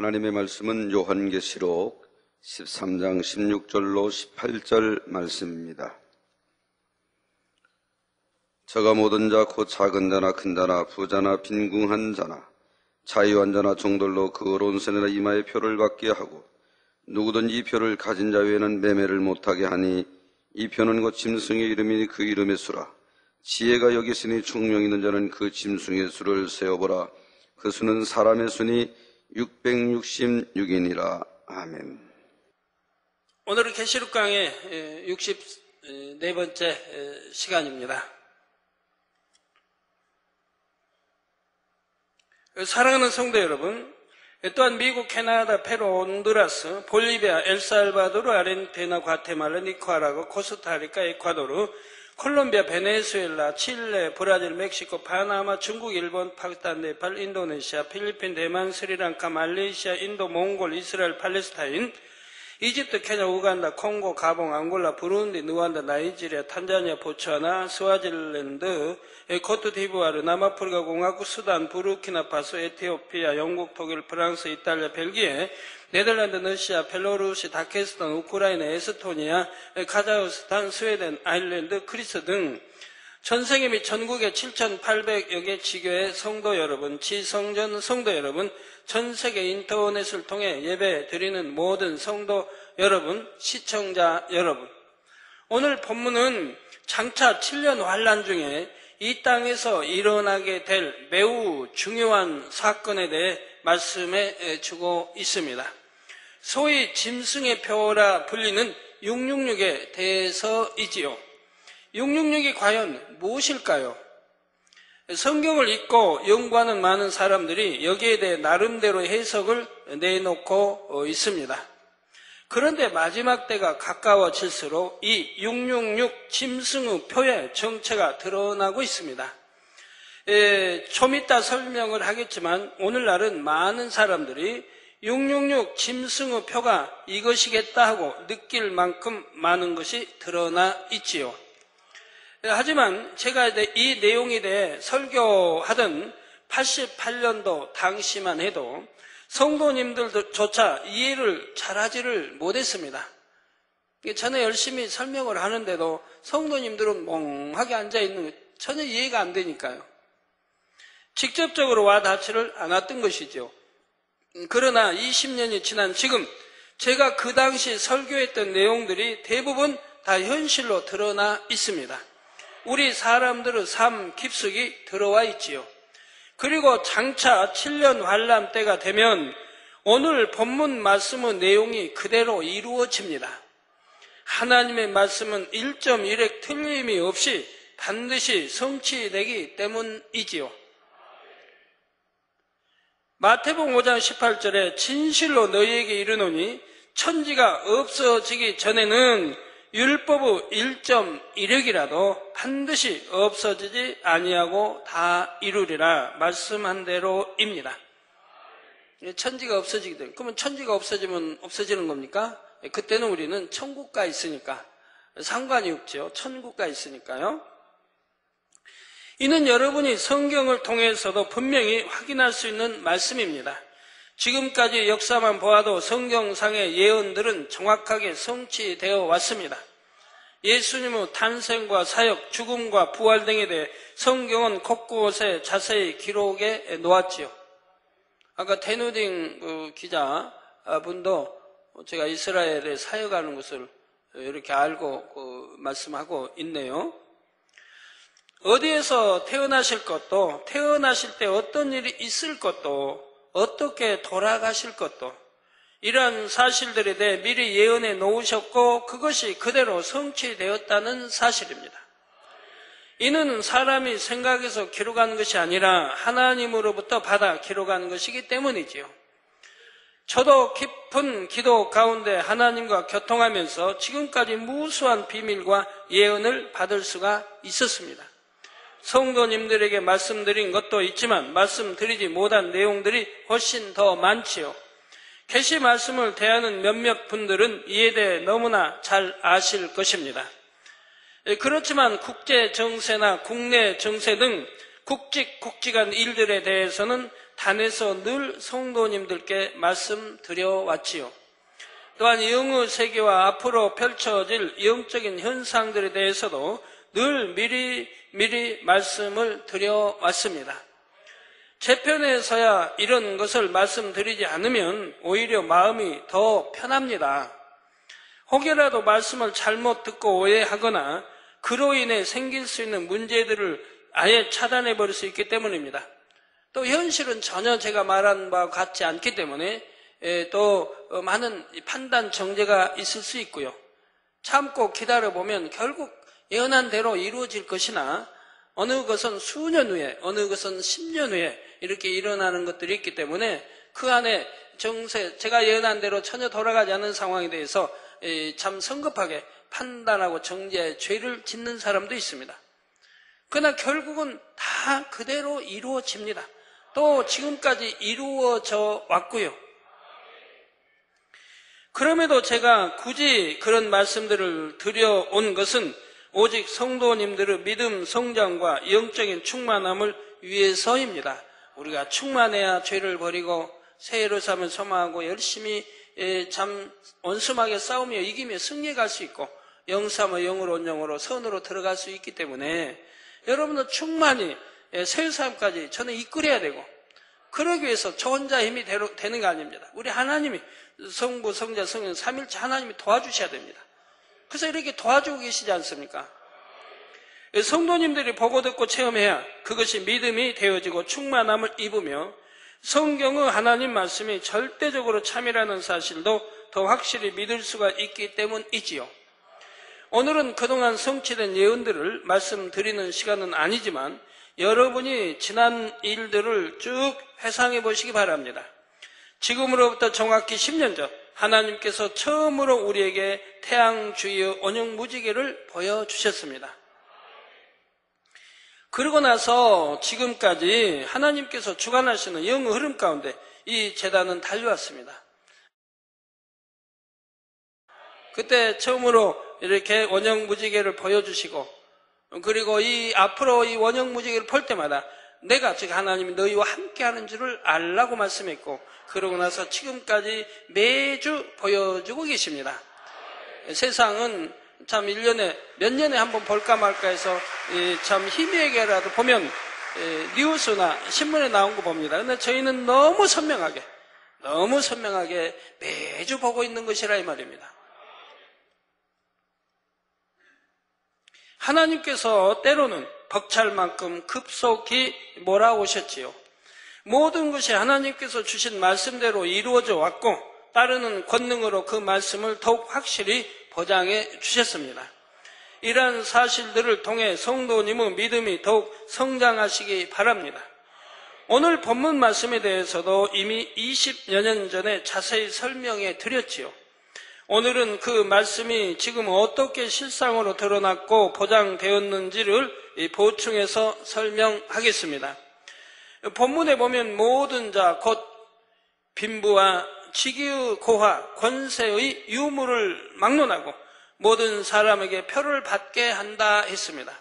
하나님의 말씀은 요한계시록 13장 16절로 18절 말씀입니다. 저가 모든 자 곧 작은 자나 큰 자나 부자나 빈궁한 자나 자유한 자나 종들로 그 어려운 세뇌나 이마에 표를 받게 하고 누구든지 이 표를 가진 자 외에는 매매를 못하게 하니 이 표는 곧 짐승의 이름이니 그 이름의 수라. 지혜가 여기 있으니 총명 있는 자는 그 짐승의 수를 세어보라. 그 수는 사람의 수니 666이니라. 아멘. 오늘은 계시록 강의 64번째 시간입니다. 사랑하는 성도 여러분, 또한 미국, 캐나다, 페루, 온두라스, 볼리비아, 엘살바도르, 아르헨티나, 과테말라, 니카라과, 코스타리카, 에콰도르, 콜롬비아, 베네수엘라, 칠레, 브라질, 멕시코, 파나마, 중국, 일본, 파키스탄, 네팔, 인도네시아, 필리핀, 대만, 스리랑카, 말레이시아, 인도, 몽골, 이스라엘, 팔레스타인, 이집트, 케냐, 우간다, 콩고, 가봉, 앙골라, 부룬디, 누안다, 나이지리아, 탄자니아, 보츠와나, 스와질랜드, 코트디부아르, 남아프리카 공화국, 수단, 부르키나파소, 에티오피아, 영국, 독일, 프랑스, 이탈리아, 벨기에, 네덜란드, 러시아, 벨로루시, 다케스탄, 우크라이나, 에스토니아, 카자흐스탄, 스웨덴, 아일랜드, 그리스 등 전 세계 및 전국의 7,800여 개 지교의 성도 여러분, 지성전 성도 여러분, 전 세계 인터넷을 통해 예배 드리는 모든 성도 여러분, 시청자 여러분, 오늘 본문은 장차 7년 환란 중에 이 땅에서 일어나게 될 매우 중요한 사건에 대해 말씀해 주고 있습니다. 소위 짐승의 표라 불리는 666에 대해서이지요. 666이 과연 무엇일까요? 성경을 읽고 연구하는 많은 사람들이 여기에 대해 나름대로 해석을 내놓고 있습니다. 그런데 마지막 때가 가까워질수록 이 666 짐승의 표의 정체가 드러나고 있습니다. 좀 이따 설명을 하겠지만 오늘날은 많은 사람들이 666 짐승의 표가 이것이겠다 하고 느낄 만큼 많은 것이 드러나 있지요. 하지만 제가 이 내용에 대해 설교하던 88년도 당시만 해도 성도님들조차 이해를 잘하지를 못했습니다. 저는 열심히 설명을 하는데도 성도님들은 멍하게 앉아있는 거 전혀 이해가 안 되니까요. 직접적으로 와닿지를 않았던 것이죠. 그러나 20년이 지난 지금 제가 그 당시 설교했던 내용들이 대부분 다 현실로 드러나 있습니다. 우리 사람들의 삶 깊숙이 들어와 있지요. 그리고 장차 7년 환란 때가 되면 오늘 본문 말씀의 내용이 그대로 이루어집니다. 하나님의 말씀은 1.1획 틀림이 없이 반드시 성취되기 때문이지요. 마태복음 5장 18절에 진실로 너희에게 이르노니 천지가 없어지기 전에는 율법의 1.1획이라도 반드시 없어지지 아니하고 다 이루리라 말씀한 대로입니다. 천지가 없어지기 때문에, 그러면 천지가 없어지면 없어지는 겁니까? 그때는 우리는 천국가 있으니까 상관이 없죠. 천국가 있으니까요. 이는 여러분이 성경을 통해서도 분명히 확인할 수 있는 말씀입니다. 지금까지 역사만 보아도 성경상의 예언들은 정확하게 성취되어 왔습니다. 예수님의 탄생과 사역, 죽음과 부활 등에 대해 성경은 곳곳에 자세히 기록해 놓았지요. 아까 테누딩 기자분도 제가 이스라엘에 사역하는 것을 이렇게 알고 말씀하고 있네요. 어디에서 태어나실 것도, 태어나실 때 어떤 일이 있을 것도, 어떻게 돌아가실 것도 이러한 사실들에 대해 미리 예언해 놓으셨고 그것이 그대로 성취되었다는 사실입니다. 이는 사람이 생각해서 기록한 것이 아니라 하나님으로부터 받아 기록한 것이기 때문이지요. 저도 깊은 기도 가운데 하나님과 교통하면서 지금까지 무수한 비밀과 예언을 받을 수가 있었습니다. 성도님들에게 말씀드린 것도 있지만 말씀드리지 못한 내용들이 훨씬 더 많지요. 계시 말씀을 대하는 몇몇 분들은 이에 대해 너무나 잘 아실 것입니다. 그렇지만 국제 정세나 국내 정세 등 굵직굵직한 일들에 대해서는 단에서 늘 성도님들께 말씀드려왔지요. 또한 영의 세계와 앞으로 펼쳐질 영적인 현상들에 대해서도 늘 미리 말씀을 드려왔습니다. 제 편에서야 이런 것을 말씀드리지 않으면 오히려 마음이 더 편합니다. 혹여라도 말씀을 잘못 듣고 오해하거나 그로 인해 생길 수 있는 문제들을 아예 차단해 버릴 수 있기 때문입니다. 또 현실은 전혀 제가 말한 바와 같지 않기 때문에 또 많은 판단 정죄가 있을 수 있고요. 참고 기다려보면 결국 예언한 대로 이루어질 것이나 어느 것은 수년 후에, 어느 것은 10년 후에 이렇게 일어나는 것들이 있기 때문에 그 안에 제가 예언한 대로 전혀 돌아가지 않는 상황에 대해서 참 성급하게 판단하고 정죄의 죄를 짓는 사람도 있습니다. 그러나 결국은 다 그대로 이루어집니다. 또 지금까지 이루어져 왔고요. 그럼에도 제가 굳이 그런 말씀들을 드려온 것은 오직 성도님들의 믿음 성장과 영적인 충만함을 위해서입니다. 우리가 충만해야 죄를 버리고 새 예루살렘을 소망하고 열심히 참 온순하게 싸우며 이기며 승리해 갈 수 있고 영삼의 영으로 온 영으로 선으로 들어갈 수 있기 때문에 여러분은 충만히 새 삶까지 저는 이끌어야 되고 그러기 위해서 저 혼자 힘이 되는 게 아닙니다. 우리 하나님이 성부, 성자, 성령, 삼일체 하나님이 도와주셔야 됩니다. 그래서 이렇게 도와주고 계시지 않습니까? 성도님들이 보고 듣고 체험해야 그것이 믿음이 되어지고 충만함을 입으며 성경의 하나님 말씀이 절대적으로 참이라는 사실도 더 확실히 믿을 수가 있기 때문이지요. 오늘은 그동안 성취된 예언들을 말씀드리는 시간은 아니지만 여러분이 지난 일들을 쭉 회상해 보시기 바랍니다. 지금으로부터 정확히 10년 전 하나님께서 처음으로 우리에게 태양주의 원형무지개를 보여주셨습니다. 그러고 나서 지금까지 하나님께서 주관하시는 영의 흐름 가운데 이 제단은 달려왔습니다. 그때 처음으로 이렇게 원형무지개를 보여주시고 그리고 앞으로 이 원형무지개를 볼 때마다 내가 즉 하나님이 너희와 함께하는 줄을 알라고 말씀했고 그러고 나서 지금까지 매주 보여주고 계십니다. 세상은 참 1년에 몇 년에 한번 볼까 말까 해서 참 희미하게라도 보면 뉴스나 신문에 나온 거 봅니다. 그런데 저희는 너무 선명하게 매주 보고 있는 것이라 이 말입니다. 하나님께서 때로는 벅찰 만큼 급속히 몰아오셨지요. 모든 것이 하나님께서 주신 말씀대로 이루어져 왔고 따르는 권능으로 그 말씀을 더욱 확실히 보장해 주셨습니다. 이러한 사실들을 통해 성도님의 믿음이 더욱 성장하시기 바랍니다. 오늘 본문 말씀에 대해서도 이미 20여 년 전에 자세히 설명해 드렸지요. 오늘은 그 말씀이 지금 어떻게 실상으로 드러났고 보장되었는지를 보충해서 설명하겠습니다. 본문에 보면 모든 자 곧 빈부와 직위의 고화, 권세의 유무를 막론하고 모든 사람에게 표를 받게 한다 했습니다.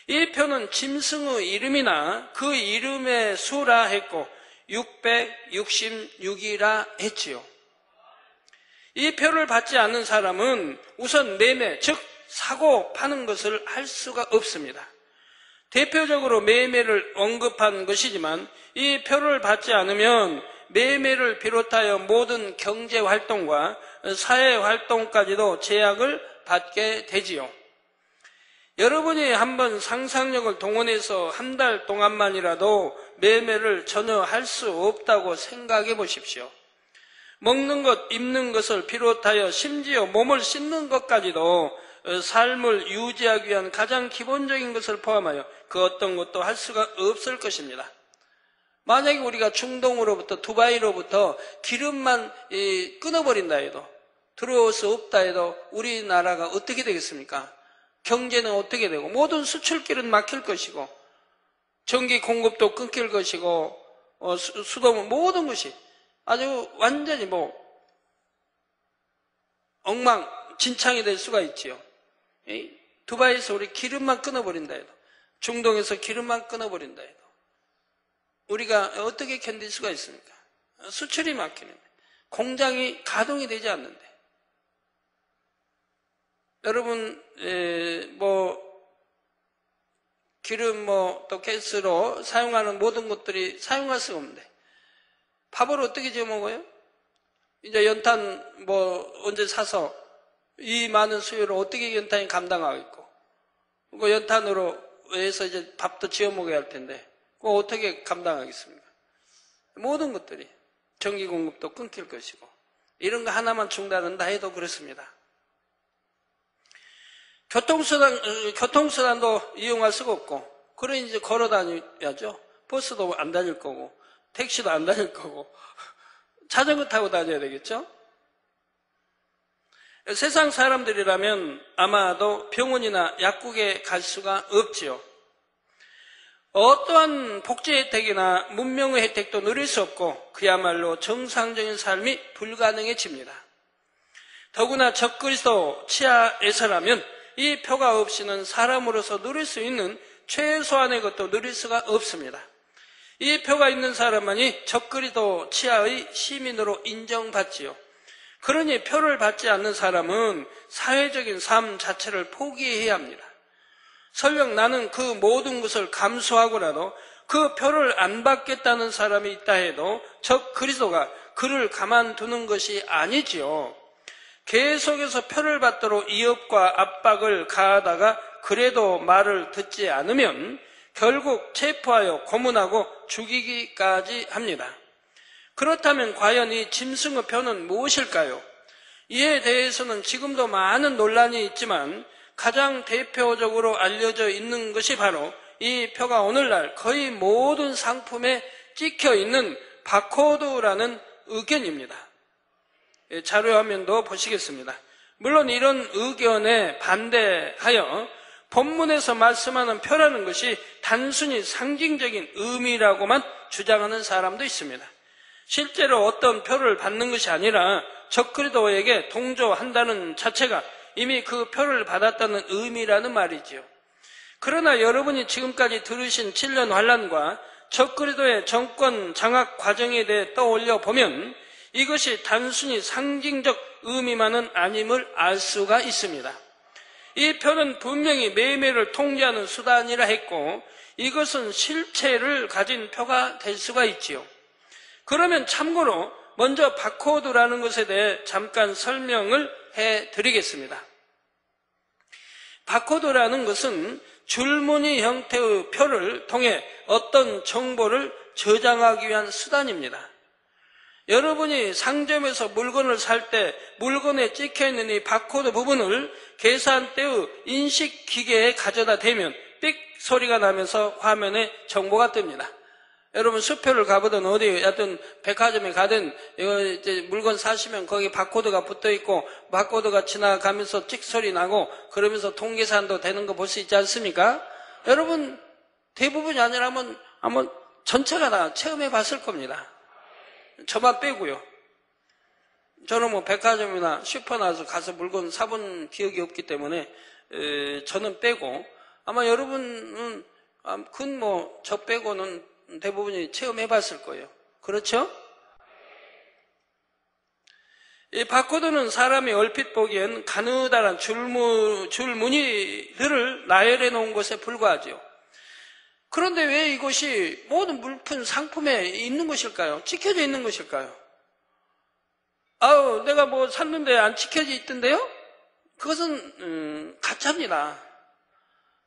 이 표는 짐승의 이름이나 그 이름의 수라 했고 666이라 했지요. 이 표를 받지 않는 사람은 우선 매매, 즉 사고 파는 것을 할 수가 없습니다. 대표적으로 매매를 언급한 것이지만 이 표를 받지 않으면 매매를 비롯하여 모든 경제활동과 사회활동까지도 제약을 받게 되지요. 여러분이 한번 상상력을 동원해서 한 달 동안만이라도 매매를 전혀 할 수 없다고 생각해 보십시오. 먹는 것, 입는 것을 비롯하여 심지어 몸을 씻는 것까지도 삶을 유지하기 위한 가장 기본적인 것을 포함하여 그 어떤 것도 할 수가 없을 것입니다. 만약에 우리가 중동으로부터 두바이로부터 기름만 끊어버린다 해도 들어올 수 없다 해도 우리나라가 어떻게 되겠습니까? 경제는 어떻게 되고 모든 수출길은 막힐 것이고 전기 공급도 끊길 것이고 수도 모든 것이 아주 완전히 엉망진창이 될 수가 있지요. 두바이에서 우리 기름만 끊어버린다 해도 중동에서 기름만 끊어버린다 해도 우리가 어떻게 견딜 수가 있습니까? 수출이 막히는데, 공장이 가동이 되지 않는데. 여러분, 기름, 또 가스로 사용하는 모든 것들이 사용할 수가 없는데, 밥을 어떻게 지어 먹어요? 이제 연탄 언제 사서 이 많은 수요를 어떻게 연탄이 감당하겠고, 그 연탄으로 해서 이제 밥도 지어 먹어야 할 텐데, 그거 어떻게 감당하겠습니까? 모든 것들이 전기 공급도 끊길 것이고, 이런 거 하나만 중단한다 해도 그렇습니다. 교통수단도 이용할 수가 없고, 그러니 이제 걸어 다녀야죠. 버스도 안 다닐 거고, 택시도 안 다닐 거고, 자전거 타고 다녀야 되겠죠? 세상 사람들이라면 아마도 병원이나 약국에 갈 수가 없지요. 어떠한 복지 혜택이나 문명의 혜택도 누릴 수 없고, 그야말로 정상적인 삶이 불가능해집니다. 더구나 적그리스도 치하에서라면 이 표가 없이는 사람으로서 누릴 수 있는 최소한의 것도 누릴 수가 없습니다. 이 표가 있는 사람만이 적그리스도 치하의 시민으로 인정받지요. 그러니 표를 받지 않는 사람은 사회적인 삶 자체를 포기해야 합니다. 설령 나는 그 모든 것을 감수하고라도 그 표를 안 받겠다는 사람이 있다 해도 적그리스도가 그를 가만두는 것이 아니지요. 계속해서 표를 받도록 위협과 압박을 가하다가 그래도 말을 듣지 않으면 결국 체포하여 고문하고 죽이기까지 합니다. 그렇다면 과연 이 짐승의 표는 무엇일까요? 이에 대해서는 지금도 많은 논란이 있지만 가장 대표적으로 알려져 있는 것이 바로 이 표가 오늘날 거의 모든 상품에 찍혀 있는 바코드라는 의견입니다. 자료화면도 보시겠습니다. 물론 이런 의견에 반대하여 본문에서 말씀하는 표라는 것이 단순히 상징적인 의미라고만 주장하는 사람도 있습니다. 실제로 어떤 표를 받는 것이 아니라 적그리스도에게 동조한다는 자체가 이미 그 표를 받았다는 의미라는 말이지요. 그러나 여러분이 지금까지 들으신 7년 환란과 적그리스도의 정권 장악 과정에 대해 떠올려 보면 이것이 단순히 상징적 의미만은 아님을 알 수가 있습니다. 이 표는 분명히 매매를 통제하는 수단이라 했고 이것은 실체를 가진 표가 될 수가 있지요. 그러면 참고로 먼저 바코드라는 것에 대해 잠깐 설명을 해드리겠습니다. 바코드라는 것은 줄무늬 형태의 표를 통해 어떤 정보를 저장하기 위한 수단입니다. 여러분이 상점에서 물건을 살 때 물건에 찍혀있는 이 바코드 부분을 계산대의 인식기계에 가져다 대면 삑 소리가 나면서 화면에 정보가 뜹니다. 여러분 수표를 가보든 어디 여튼 백화점에 가든 이제 물건 사시면 거기 바코드가 붙어있고 바코드가 지나가면서 찍 소리 나고 그러면서 통계산도 되는 거 볼 수 있지 않습니까? 여러분 대부분이 아니라 한번 전체가 다 체험해 봤을 겁니다. 저만 빼고요. 저는 백화점이나 슈퍼 나와서 가서 물건 사본 기억이 없기 때문에 저는 빼고 아마 여러분은 저 빼고는 대부분이 체험해 봤을 거예요. 그렇죠? 이 바코드는 사람이 얼핏 보기엔 가느다란 줄무늬들을 나열해 놓은 것에 불과하죠. 그런데 왜 이것이 모든 물품 상품에 있는 것일까요? 찍혀져 있는 것일까요? 내가 샀는데 안 찍혀져 있던데요? 그것은 가짜입니다.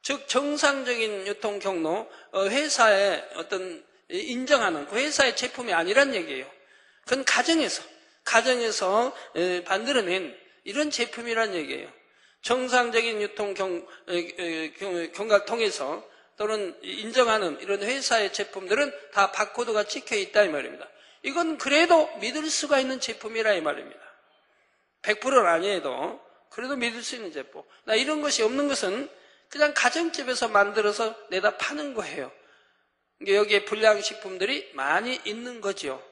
즉 정상적인 유통 경로, 회사의 어떤 인정하는 그 회사의 제품이 아니란 얘기예요. 그건 가정에서 만들어낸 이런 제품이란 얘기예요. 정상적인 유통 경과를 통해서 또는 인정하는 이런 회사의 제품들은 다 바코드가 찍혀 있다 이 말입니다. 이건 그래도 믿을 수가 있는 제품이라 이 말입니다. 100%는 아니어도 그래도 믿을 수 있는 제품. 이런 것이 없는 것은 그냥 가정집에서 만들어서 내다 파는 거예요. 여기에 불량식품들이 많이 있는 거죠.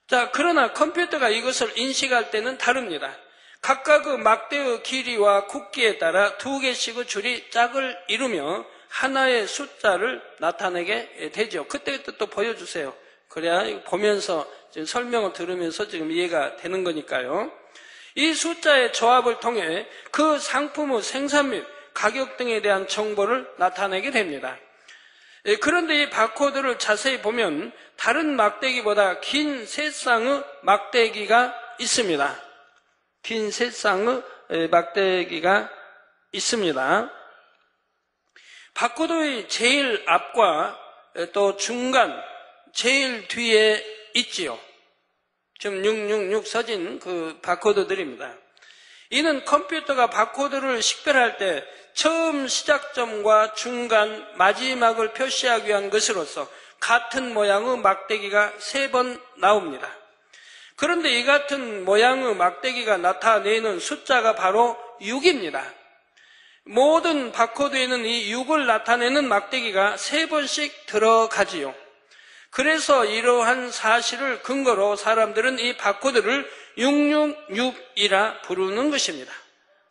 자, 그러나 컴퓨터가 이것을 인식할 때는 다릅니다. 각각의 막대의 길이와 굵기에 따라 2개씩의 줄이 짝을 이루며 하나의 숫자를 나타내게 되죠. 그때 또 보여주세요. 그래야 보면서 지금 설명을 들으면서 지금 이해가 되는 거니까요. 이 숫자의 조합을 통해 그 상품의 생산 및 가격 등에 대한 정보를 나타내게 됩니다. 그런데 이 바코드를 자세히 보면 다른 막대기보다 긴 세 쌍의 막대기가 있습니다. 긴 세 쌍의 막대기가 있습니다. 바코드의 제일 앞과 또 중간, 제일 뒤에 있지요. 지금 666 서진 그 바코드들입니다. 이는 컴퓨터가 바코드를 식별할 때 처음 시작점과 중간, 마지막을 표시하기 위한 것으로서 같은 모양의 막대기가 3번 나옵니다. 그런데 이 같은 모양의 막대기가 나타내는 숫자가 바로 6입니다. 모든 바코드에는 이 6을 나타내는 막대기가 3번씩 들어가지요. 그래서 이러한 사실을 근거로 사람들은 이 바코드를 666이라 부르는 것입니다.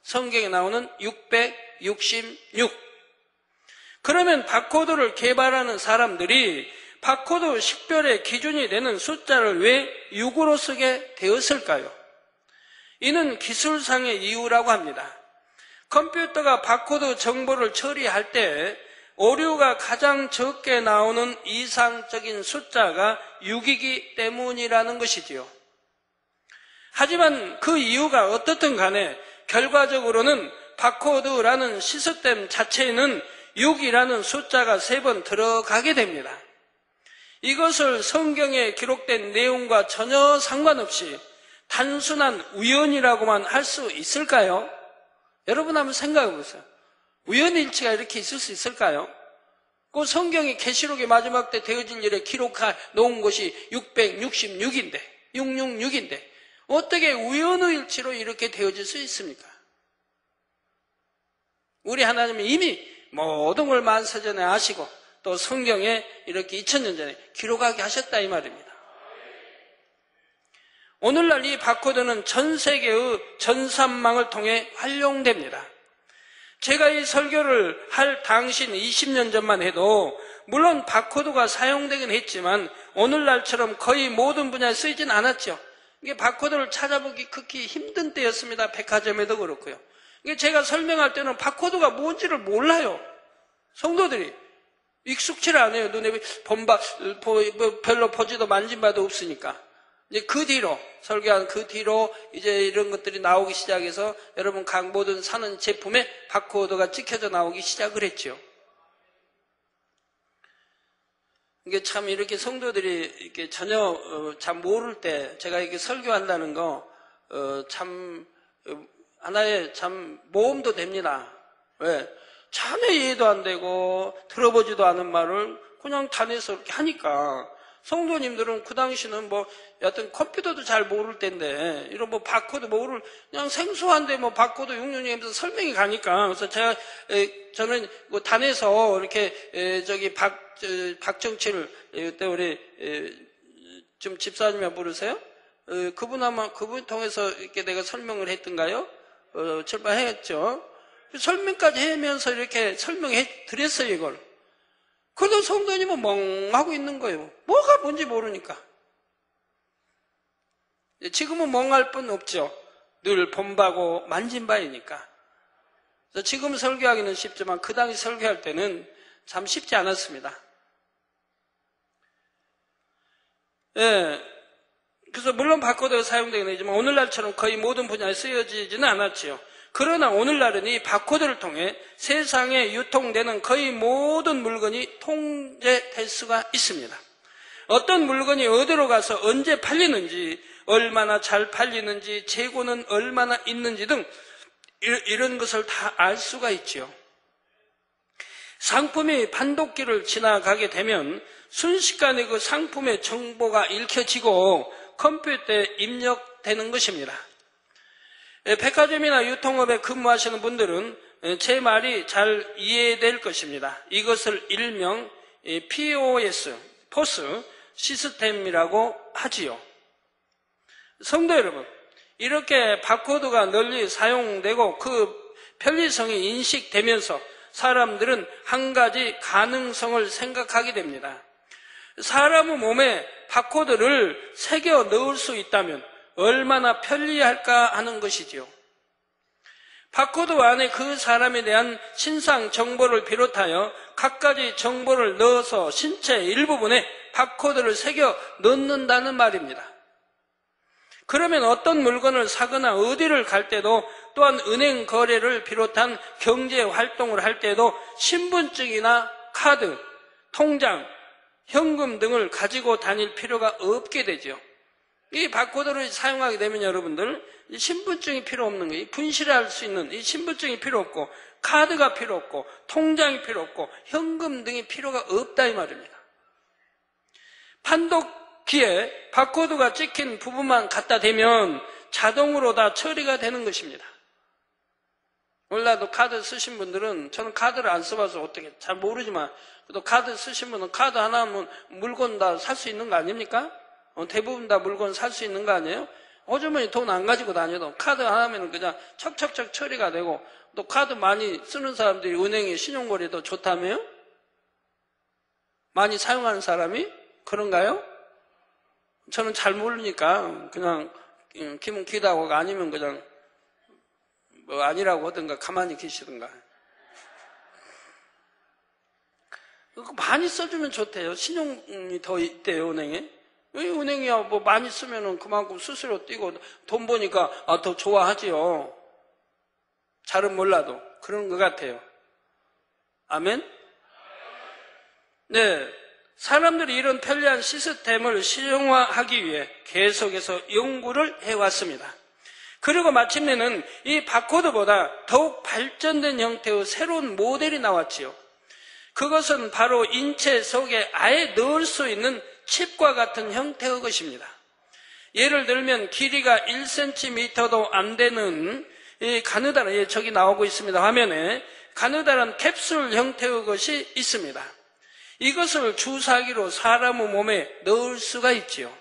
성경에 나오는 666. 그러면 바코드를 개발하는 사람들이 바코드 식별의 기준이 되는 숫자를 왜 6으로 쓰게 되었을까요? 이는 기술상의 이유라고 합니다. 컴퓨터가 바코드 정보를 처리할 때 오류가 가장 적게 나오는 이상적인 숫자가 6이기 때문이라는 것이지요. 하지만 그 이유가 어떻든 간에 결과적으로는 바코드라는 시스템 자체에는 6이라는 숫자가 3번 들어가게 됩니다. 이것을 성경에 기록된 내용과 전혀 상관없이 단순한 우연이라고만 할 수 있을까요? 여러분 한번 생각해 보세요. 우연일치가 이렇게 있을 수 있을까요? 그 성경이 계시록의 마지막 때 되어질 일에 기록해 놓은 것이 666인데 666인데 어떻게 우연의 일치로 이렇게 되어질 수 있습니까? 우리 하나님이 이미 모든 걸 만세전에 아시고 또 성경에 이렇게 2000년 전에 기록하게 하셨다 이 말입니다. 오늘날 이 바코드는 전 세계의 전산망을 통해 활용됩니다. 제가 이 설교를 할 당시 20년 전만 해도 물론 바코드가 사용되긴 했지만 오늘날처럼 거의 모든 분야에 쓰이진 않았죠. 이게 바코드를 찾아보기 극히 힘든 때였습니다. 백화점에도 그렇고요. 이게 제가 설명할 때는 바코드가 뭔지를 몰라요. 성도들이 익숙치를 않아요. 눈에 별로 보지도 만진 바도 없으니까. 이제 그 뒤로 설교한 그 뒤로 이제 이런 것들이 나오기 시작해서 여러분 각 모든 사는 제품에 바코드가 찍혀져 나오기 시작을 했죠. 이게 참 이렇게 성도들이 이렇게 전혀 잘 모를 때 제가 이렇게 설교한다는 거 참 하나의 참 모험도 됩니다. 왜? 전혀 이해도 안 되고 들어보지도 않은 말을 그냥 단에서 이렇게 하니까 성도님들은 그 당시는 여하튼 컴퓨터도 잘 모를 때인데 이런 바코드 모를 그냥 생소한데 바코드 666하면서 설명이 가니까 그래서 저는 단에서 이렇게 박정칠 그때 우리 좀 집사님이 부르세요? 그분 통해서 이렇게 내가 설명을 했던가요? 출발했죠. 설명까지 하면서 이렇게 설명해 드렸어요, 이걸. 그래도 성도님은 멍하고 있는 거예요. 뭐가 뭔지 모르니까. 지금은 멍할 뿐 없죠. 늘 본바고 만진 바이니까. 그래서 지금 설교하기는 쉽지만 그 당시 설교할 때는 참 쉽지 않았습니다. 예. 그래서 물론 바코드가 사용되긴 하지만 오늘날처럼 거의 모든 분야에 쓰여지지는 않았지요. 그러나 오늘날은 이 바코드를 통해 세상에 유통되는 거의 모든 물건이 통제될 수가 있습니다. 어떤 물건이 어디로 가서 언제 팔리는지, 얼마나 잘 팔리는지, 재고는 얼마나 있는지 등 이런 것을 다 알 수가 있지요. 상품이 판독기를 지나가게 되면 순식간에 그 상품의 정보가 읽혀지고 컴퓨터에 입력되는 것입니다. 백화점이나 유통업에 근무하시는 분들은 제 말이 잘 이해될 것입니다. 이것을 일명 POS 시스템이라고 하지요. 성도 여러분, 이렇게 바코드가 널리 사용되고 그 편리성이 인식되면서 사람들은 한 가지 가능성을 생각하게 됩니다. 사람의 몸에 바코드를 새겨 넣을 수 있다면 얼마나 편리할까 하는 것이지요. 바코드 안에 그 사람에 대한 신상 정보를 비롯하여 갖가지 정보를 넣어서 신체 일부분에 바코드를 새겨 넣는다는 말입니다. 그러면 어떤 물건을 사거나 어디를 갈 때도, 또한 은행 거래를 비롯한 경제 활동을 할 때도 신분증이나 카드, 통장, 현금 등을 가지고 다닐 필요가 없게 되죠. 이 바코드를 사용하게 되면 여러분들 신분증이 필요 없는 거예요. 분실할 수 있는 이 신분증이 필요 없고, 카드가 필요 없고, 통장이 필요 없고, 현금 등이 필요가 없다 이 말입니다. 판독기에 바코드가 찍힌 부분만 갖다 대면 자동으로 다 처리가 되는 것입니다. 몰라도 카드 쓰신 분들은, 저는 카드를 안 써봐서 어떻게 잘 모르지만, 또 카드 쓰신 분은 카드 하나 하면 물건 다 살 수 있는 거 아닙니까? 대부분 다 물건 살 수 있는 거 아니에요? 호주머니 돈 안 가지고 다녀도 카드 하나면 그냥 척척척 처리가 되고, 또 카드 많이 쓰는 사람들이 은행에 신용거래도 좋다며요? 많이 사용하는 사람이? 그런가요? 저는 잘 모르니까 그냥 기분 기다고, 아니면 그냥 뭐 아니라고 하든가 가만히 계시든가. 많이 써주면 좋대요. 신용이 더 있대요, 은행에. 은행이야 뭐 많이 쓰면은 그만큼 수수료 띄고 돈 버니까 더 좋아하지요. 잘은 몰라도 그런 것 같아요. 아멘? 네, 사람들이 이런 편리한 시스템을 실용화하기 위해 계속해서 연구를 해왔습니다. 그리고 마침내는 이 바코드보다 더욱 발전된 형태의 새로운 모델이 나왔지요. 그것은 바로 인체 속에 아예 넣을 수 있는 칩과 같은 형태의 것입니다. 예를 들면 길이가 1cm도 안 되는 이 가느다란, 저기 나오고 있습니다. 화면에 가느다란 캡슐 형태의 것이 있습니다. 이것을 주사기로 사람의 몸에 넣을 수가 있지요.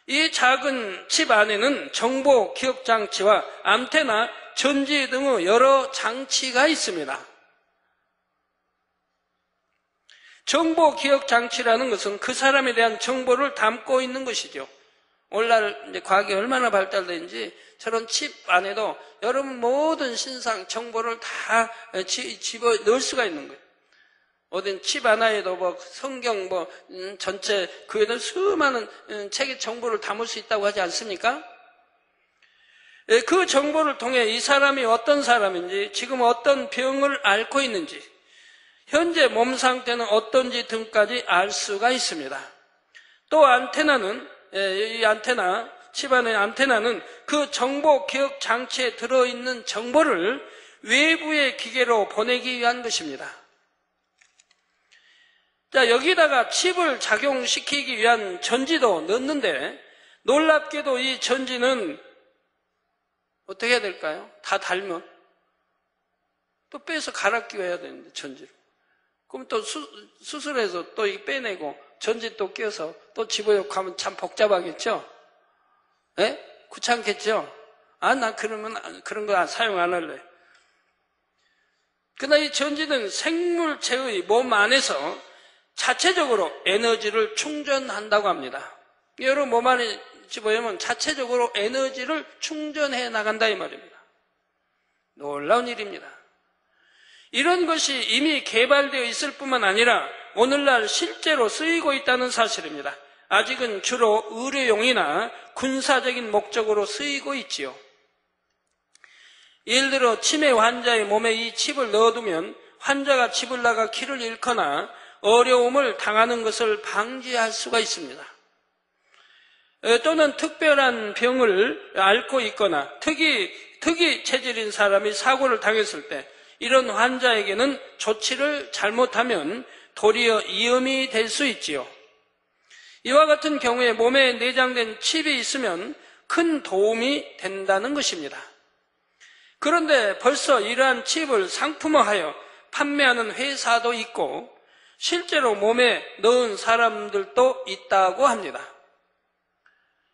이 작은 칩 안에는 정보 기억 장치와 안테나, 전지 등의 여러 장치가 있습니다. 정보 기억 장치라는 것은 그 사람에 대한 정보를 담고 있는 것이죠. 오늘날 이제 과학이 얼마나 발달된지 저런 칩 안에도 여러분 모든 신상 정보를 다 집어 넣을 수가 있는 거예요. 어딘 칩 하나에도 뭐 성경 전체 그에도 수많은 책의 정보를 담을 수 있다고 하지 않습니까? 그 정보를 통해 이 사람이 어떤 사람인지, 지금 어떤 병을 앓고 있는지, 현재 몸 상태는 어떤지 등까지 알 수가 있습니다. 또 안테나는, 이 안테나, 칩 안의 안테나는 그 정보 기억 장치에 들어있는 정보를 외부의 기계로 보내기 위한 것입니다. 자, 여기다가 칩을 작용시키기 위한 전지도 넣는데, 놀랍게도 이 전지는 어떻게 해야 될까요? 다 달면 또 빼서 갈아 끼워야 되는데, 전지를. 그럼 또 수술해서 또 빼내고 전지 또 끼워서 또 집어넣고 하면 참 복잡하겠죠? 예? 귀찮겠죠? 난 그러면 그런 거 사용 안 할래. 그러나 이 전지는 생물체의 몸 안에서 자체적으로 에너지를 충전한다고 합니다. 여러분 몸 안에 집어넣으면 자체적으로 에너지를 충전해 나간다 이 말입니다. 놀라운 일입니다. 이런 것이 이미 개발되어 있을 뿐만 아니라 오늘날 실제로 쓰이고 있다는 사실입니다. 아직은 주로 의료용이나 군사적인 목적으로 쓰이고 있지요. 예를 들어 치매 환자의 몸에 이 칩을 넣어두면 환자가 칩을 나가 키를 잃거나 어려움을 당하는 것을 방지할 수가 있습니다. 또는 특별한 병을 앓고 있거나 특이 체질인 사람이 사고를 당했을 때 이런 환자에게는 조치를 잘못하면 도리어 위험이 될 수 있지요. 이와 같은 경우에 몸에 내장된 칩이 있으면 큰 도움이 된다는 것입니다. 그런데 벌써 이러한 칩을 상품화하여 판매하는 회사도 있고 실제로 몸에 넣은 사람들도 있다고 합니다.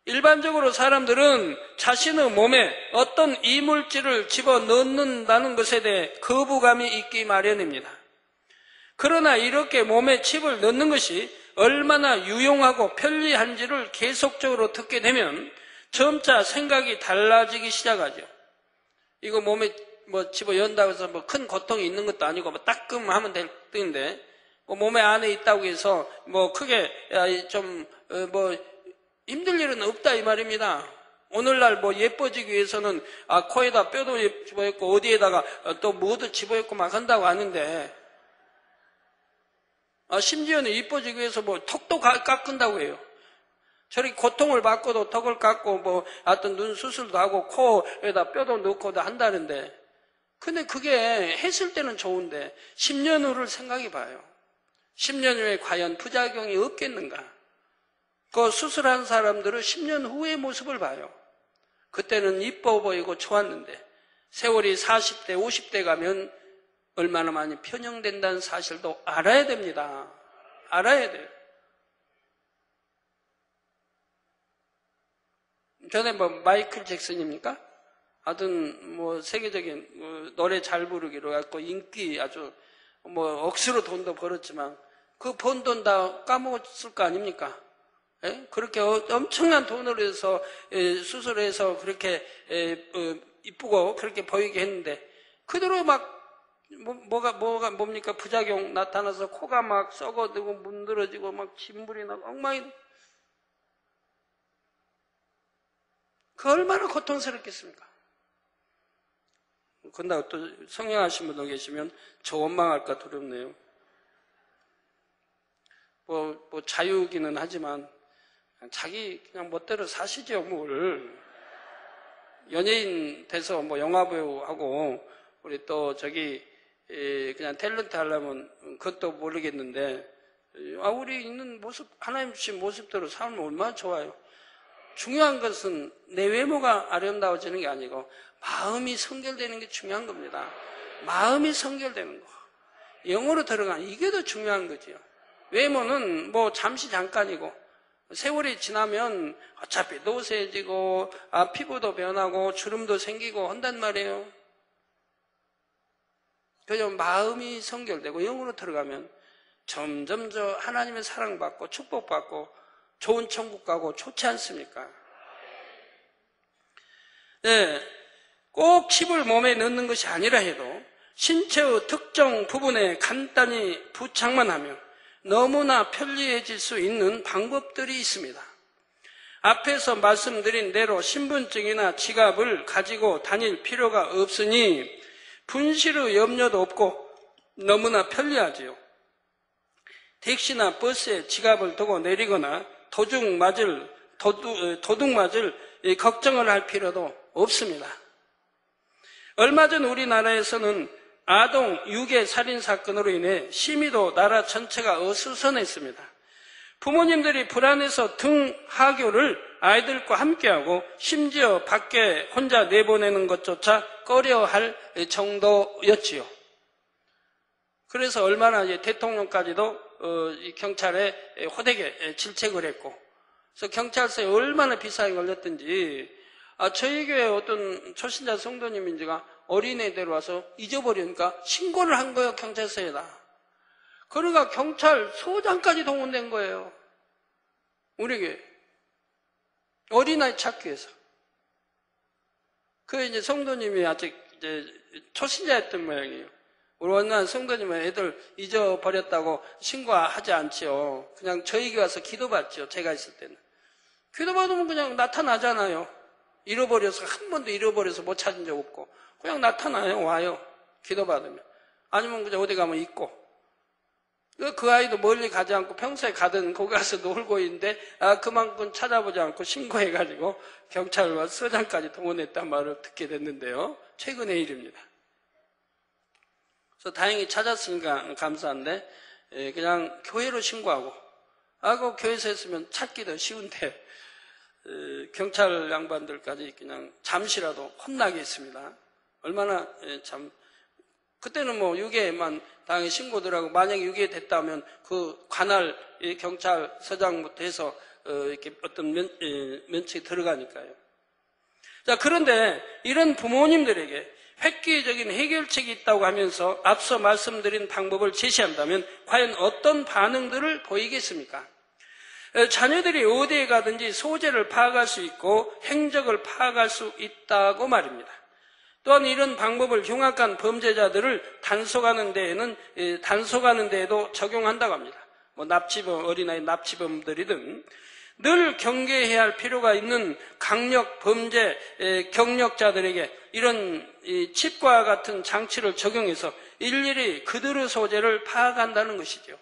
일반적으로 사람들은 자신의 몸에 어떤 이물질을 집어넣는다는 것에 대해 거부감이 있기 마련입니다. 그러나 이렇게 몸에 칩을 넣는 것이 얼마나 유용하고 편리한지를 계속적으로 듣게 되면 점차 생각이 달라지기 시작하죠. 이거 몸에 뭐 집어 연다고 해서 뭐 큰 고통이 있는 것도 아니고 뭐 따끔하면 될 뜻인데, 뭐 몸에 안에 있다고 해서 뭐 크게 좀 뭐 힘들 일은 없다 이 말입니다. 오늘날 뭐 예뻐지기 위해서는 코에다 뼈도 집어있고 어디에다가 또 뭐도 집어있고 막 한다고 하는데, 심지어는 이뻐지기 위해서 뭐 턱도 깎은다고 해요. 저렇게 고통을 받고도 턱을 깎고 뭐 하여튼 눈 수술도 하고 코에다 뼈도 넣고도 한다는데, 근데 그게 했을 때는 좋은데 10년 후를 생각해 봐요. 10년 후에 과연 부작용이 없겠는가? 그 수술한 사람들은 10년 후의 모습을 봐요. 그때는 이뻐 보이고 좋았는데 세월이 40대, 50대 가면 얼마나 많이 편향된다는 사실도 알아야 됩니다. 알아야 돼요. 전에 뭐 마이클 잭슨입니까? 하여튼 뭐 세계적인 노래 잘 부르기로 갖고 인기 아주 뭐 억수로 돈도 벌었지만 그 번 돈 다 까먹었을 거 아닙니까? 예? 그렇게 엄청난 돈으로 해서 수술해서 그렇게 이쁘고 그렇게 보이게 했는데 그대로 막 뭡니까? 부작용 나타나서 코가 막 썩어들고 문드러지고 막 진물이 나고 엉망이. 그 얼마나 고통스럽겠습니까? 근데 또 성형하신 분도 계시면 저 원망할까 두렵네요. 뭐 자유기는 하지만 자기 그냥 멋대로 사시죠, 뭘. 연예인 돼서 뭐 영화배우하고 우리 또 저기 그냥 탤런트 하려면 그것도 모르겠는데, 우리 있는 모습, 하나님 주신 모습대로 살면 얼마나 좋아요. 중요한 것은 내 외모가 아름다워지는 게 아니고 마음이 성결되는 게 중요한 겁니다. 마음이 성결되는 거. 영으로 들어가는 이게 더 중요한 거지요. 외모는 뭐 잠시 잠깐이고 세월이 지나면 어차피 노쇠지고 피부도 변하고 주름도 생기고 한단 말이에요. 그래서 마음이 성결되고 영으로 들어가면 점점 하나님의 사랑받고 축복받고 좋은 천국 가고 좋지 않습니까? 네, 꼭 칩을 몸에 넣는 것이 아니라 해도 신체의 특정 부분에 간단히 부착만 하면 너무나 편리해질 수 있는 방법들이 있습니다. 앞에서 말씀드린 대로 신분증이나 지갑을 가지고 다닐 필요가 없으니 분실의 염려도 없고 너무나 편리하지요. 택시나 버스에 지갑을 두고 내리거나 도둑 맞을 걱정을 할 필요도 없습니다. 얼마 전 우리나라에서는 아동 유괴 살인 사건으로 인해 심의도 나라 전체가 어수선했습니다. 부모님들이 불안해서 등하교를 아이들과 함께하고 심지어 밖에 혼자 내보내는 것조차 꺼려할 정도였지요. 그래서 얼마나 대통령까지도 경찰에 호되게 질책을 했고, 그래서 경찰서에 얼마나 비싸게 걸렸던지, 저희 교회 어떤 초신자 성도님인지가 어린애 데려와서 잊어버리니까 신고를 한 거예요, 경찰서에다. 그러니까 경찰서장까지 동원된 거예요. 우리 교회. 어린아이 찾기 위해서. 그 이제 성도님이 아직 이제 초신자였던 모양이에요. 우리 원난 성도님은 애들 잊어버렸다고 신고하지 않지요. 그냥 저희 교회 와서 기도받죠, 제가 있을 때는. 기도받으면 그냥 나타나잖아요. 잃어버려서, 한 번도 잃어버려서 못 찾은 적 없고, 그냥 나타나요, 와요. 기도받으면. 아니면 그냥 어디 가면 있고. 그 아이도 멀리 가지 않고 평소에 가든 거기 가서 놀고 있는데, 그만큼 찾아보지 않고 신고해가지고 경찰과 서장까지 동원했단 말을 듣게 됐는데요. 최근의 일입니다. 그래서 다행히 찾았으니까 감사한데, 그냥 교회로 신고하고, 그 교회에서 했으면 찾기도 쉬운데, 경찰 양반들까지 그냥 잠시라도 혼나게 했습니다. 얼마나 참, 그때는 뭐 유괴만 당연히 신고들하고 만약에 유괴됐다면 그 관할 경찰서장부터 해서 이렇게 어떤 면책이 들어가니까요. 자, 그런데 이런 부모님들에게 획기적인 해결책이 있다고 하면서 앞서 말씀드린 방법을 제시한다면 과연 어떤 반응들을 보이겠습니까? 자녀들이 어디에 가든지 소재를 파악할 수 있고 행적을 파악할 수 있다고 말입니다. 또한 이런 방법을 흉악한 범죄자들을 단속하는 데에도 적용한다고 합니다. 뭐 납치범, 어린아이 납치범들이든 늘 경계해야 할 필요가 있는 강력 범죄 경력자들에게 이런 칩과 같은 장치를 적용해서 일일이 그들의 소재를 파악한다는 것이죠.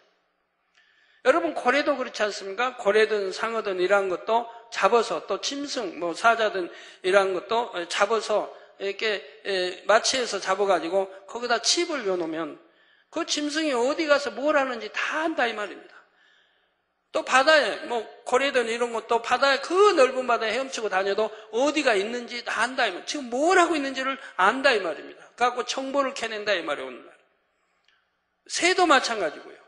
여러분, 고래도 그렇지 않습니까? 고래든 상어든 이런 것도 잡아서, 또 짐승, 뭐 사자든 이런 것도 잡아서 이렇게 마취해서 잡아가지고 거기다 칩을 넣어놓으면 그 짐승이 어디 가서 뭘 하는지 다 안다 이 말입니다. 또 바다에 뭐 고래든 이런 것도 바다에 그 넓은 바다에 헤엄치고 다녀도 어디가 있는지 다 안다 이 말. 지금 뭘 하고 있는지를 안다 이 말입니다. 그래갖고 정보를 캐낸다 이 말이에요. 오늘날 새도 마찬가지고요.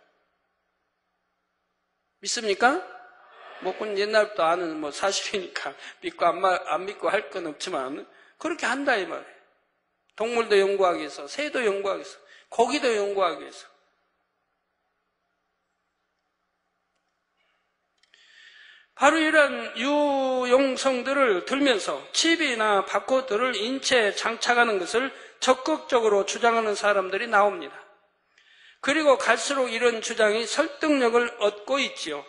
믿습니까? 뭐 그건 옛날부터 아는 뭐 사실이니까 믿고 안 믿고 할 건 없지만 그렇게 한다 이 말이에요. 동물도 연구하기 위해서, 새도 연구하기 위해서, 고기도 연구하기 위해서. 바로 이런 유용성들을 들면서 칩이나 바코드를 인체에 장착하는 것을 적극적으로 주장하는 사람들이 나옵니다. 그리고 갈수록 이런 주장이 설득력을 얻고 있지요.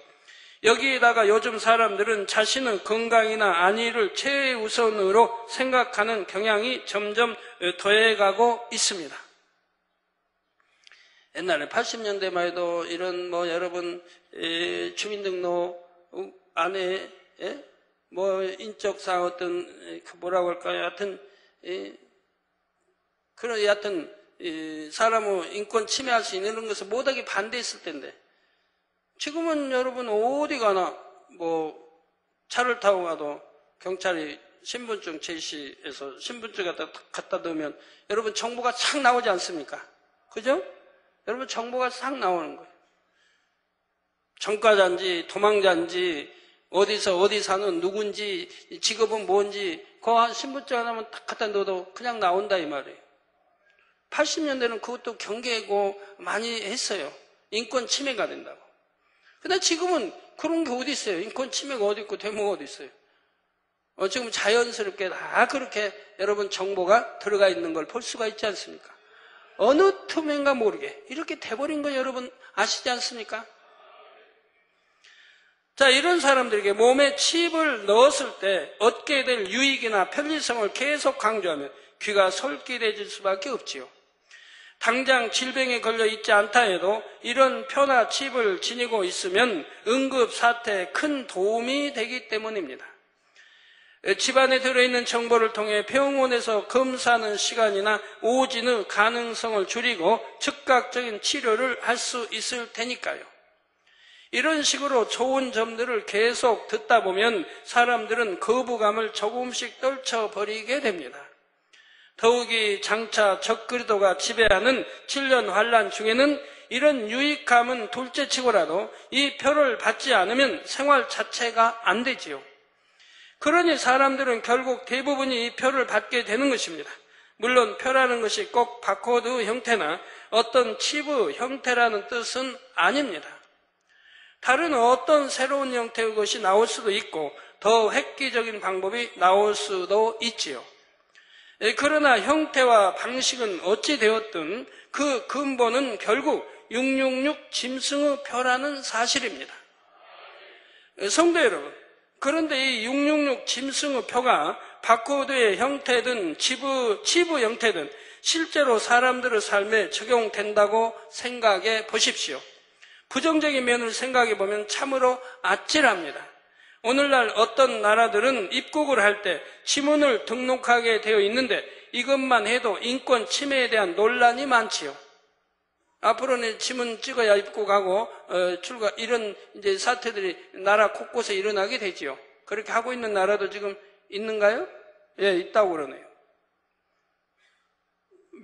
여기에다가 요즘 사람들은 자신의 건강이나 안위를 최우선으로 생각하는 경향이 점점 더해가고 있습니다. 옛날에 80년대만 해도 이런 뭐 여러분 주민등록 안에 뭐 인적사항 어떤 뭐라고 할까요? 하여튼 그런 여하튼 사람의 인권 침해할 수 있는 이런 것을 못하게 반대했을 텐데 지금은 여러분 어디 가나 뭐 차를 타고 가도 경찰이 신분증 제시해서 신분증 갖다 넣으면 여러분 정보가 싹 나오지 않습니까? 그죠? 여러분 정보가 싹 나오는 거예요. 전과자인지 도망자인지 어디서 어디 사는 누군지 직업은 뭔지 그거 신분증 하나만 딱 갖다 넣어도 그냥 나온다 이 말이에요. 80년대는 그것도 경계고 많이 했어요. 인권 침해가 된다고. 근데 지금은 그런 게 어디 있어요? 인권 침해가 어디 있고 대모가 어디 있어요? 지금 자연스럽게 다 그렇게 여러분 정보가 들어가 있는 걸 볼 수가 있지 않습니까? 어느 틈인가 모르게 이렇게 돼버린 거 여러분 아시지 않습니까? 자, 이런 사람들에게 몸에 칩을 넣었을 때 얻게 될 유익이나 편리성을 계속 강조하면 귀가 솔깃해질 수밖에 없지요. 당장 질병에 걸려 있지 않다 해도 이런 표나 칩을 지니고 있으면 응급사태에 큰 도움이 되기 때문입니다. 집안에 들어있는 정보를 통해 병원에서 검사하는 시간이나 오진의 가능성을 줄이고 즉각적인 치료를 할 수 있을 테니까요. 이런 식으로 좋은 점들을 계속 듣다 보면 사람들은 거부감을 조금씩 떨쳐버리게 됩니다. 더욱이 장차 적그리도가 지배하는 7년 환란 중에는 이런 유익감은 둘째치고라도 이 표를 받지 않으면 생활 자체가 안 되지요. 그러니 사람들은 결국 대부분이 이 표를 받게 되는 것입니다. 물론 표라는 것이 꼭 바코드 형태나 어떤 칩의 형태라는 뜻은 아닙니다. 다른 어떤 새로운 형태의 것이 나올 수도 있고 더 획기적인 방법이 나올 수도 있지요. 그러나 형태와 방식은 어찌 되었든 그 근본은 결국 666 짐승의 표라는 사실입니다. 성도 여러분, 그런데 이 666 짐승의 표가 바코드의 형태든 칩의 형태든 실제로 사람들의 삶에 적용된다고 생각해 보십시오. 부정적인 면을 생각해 보면 참으로 아찔합니다. 오늘날 어떤 나라들은 입국을 할 때 지문을 등록하게 되어 있는데 이것만 해도 인권 침해에 대한 논란이 많지요. 앞으로는 지문 찍어야 입국하고 출가 이런 이제 사태들이 나라 곳곳에 일어나게 되지요. 그렇게 하고 있는 나라도 지금 있는가요? 예, 있다고 그러네요.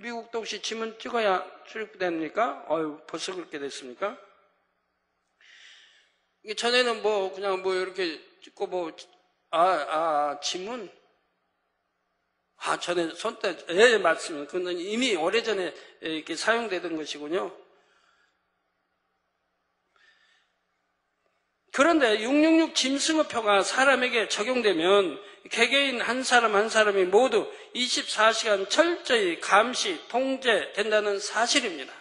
미국도 혹시 지문 찍어야 출입됩니까? 벌써 그렇게 됐습니까? 이게 전에는 뭐 그냥 뭐 이렇게 찍고 뭐 지문 전에 손때 맞습니다. 그건 이미 오래전에 이렇게 사용되던 것이군요. 그런데 666 짐승의표가 사람에게 적용되면 개개인 한 사람 한 사람이 모두 24시간 철저히 감시, 통제된다는 사실입니다.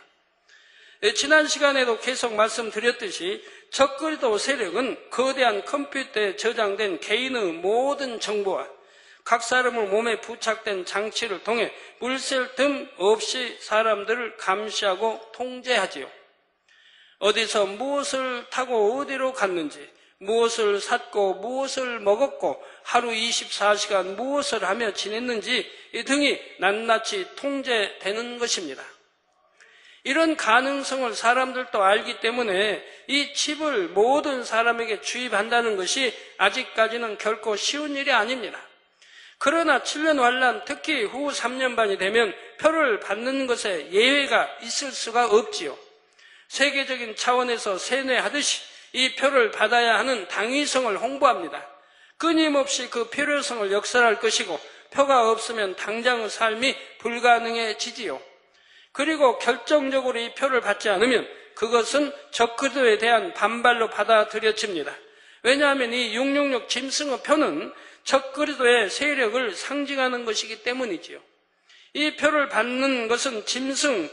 지난 시간에도 계속 말씀드렸듯이 적그리스도 세력은 거대한 컴퓨터에 저장된 개인의 모든 정보와 각 사람의 몸에 부착된 장치를 통해 물샐 틈 없이 사람들을 감시하고 통제하지요. 어디서 무엇을 타고 어디로 갔는지, 무엇을 샀고 무엇을 먹었고 하루 24시간 무엇을 하며 지냈는지 등이 낱낱이 통제되는 것입니다. 이런 가능성을 사람들도 알기 때문에 이 칩을 모든 사람에게 주입한다는 것이 아직까지는 결코 쉬운 일이 아닙니다. 그러나 7년 환란, 특히 후 3년 반이 되면 표를 받는 것에 예외가 있을 수가 없지요. 세계적인 차원에서 세뇌하듯이 이 표를 받아야 하는 당위성을 홍보합니다. 끊임없이 그 필요성을 역설할 것이고 표가 없으면 당장의 삶이 불가능해지지요. 그리고 결정적으로 이 표를 받지 않으면 그것은 적그리스도에 대한 반발로 받아들여집니다. 왜냐하면 이 666 짐승의 표는 적그리스도의 세력을 상징하는 것이기 때문이지요. 이 표를 받는 것은 짐승,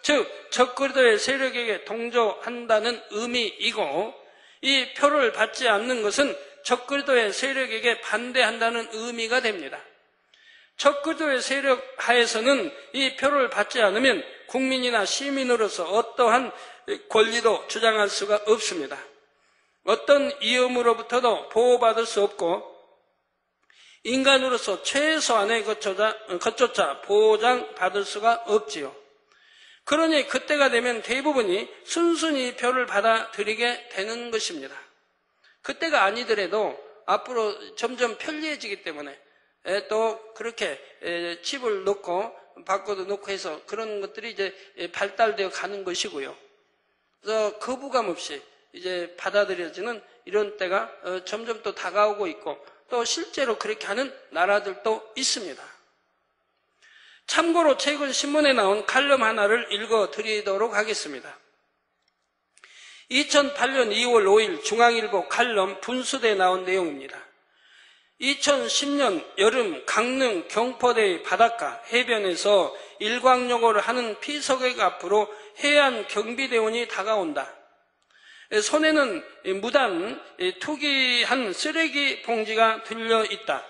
즉 적그리스도의 세력에게 동조한다는 의미이고, 이 표를 받지 않는 것은 적그리스도의 세력에게 반대한다는 의미가 됩니다. 적그리스도의 세력 하에서는 이 표를 받지 않으면 국민이나 시민으로서 어떠한 권리도 주장할 수가 없습니다. 어떤 위험으로부터도 보호받을 수 없고 인간으로서 최소한의 것조차 보장받을 수가 없지요. 그러니 그때가 되면 대부분이 순순히 표를 받아들이게 되는 것입니다. 그때가 아니더라도 앞으로 점점 편리해지기 때문에 또 그렇게 칩을 넣고 바코드 넣고 해서 그런 것들이 이제 발달되어 가는 것이고요. 그래서 거부감 없이 이제 받아들여지는 이런 때가 점점 또 다가오고 있고 또 실제로 그렇게 하는 나라들도 있습니다. 참고로 최근 신문에 나온 칼럼 하나를 읽어드리도록 하겠습니다. 2008년 2월 5일 중앙일보 칼럼 분수대에 나온 내용입니다. 2010년 여름 강릉 경포대의 바닷가 해변에서 일광욕을 하는 피서객 앞으로 해안 경비대원이 다가온다. 손에는 무단 투기한 쓰레기 봉지가 들려 있다.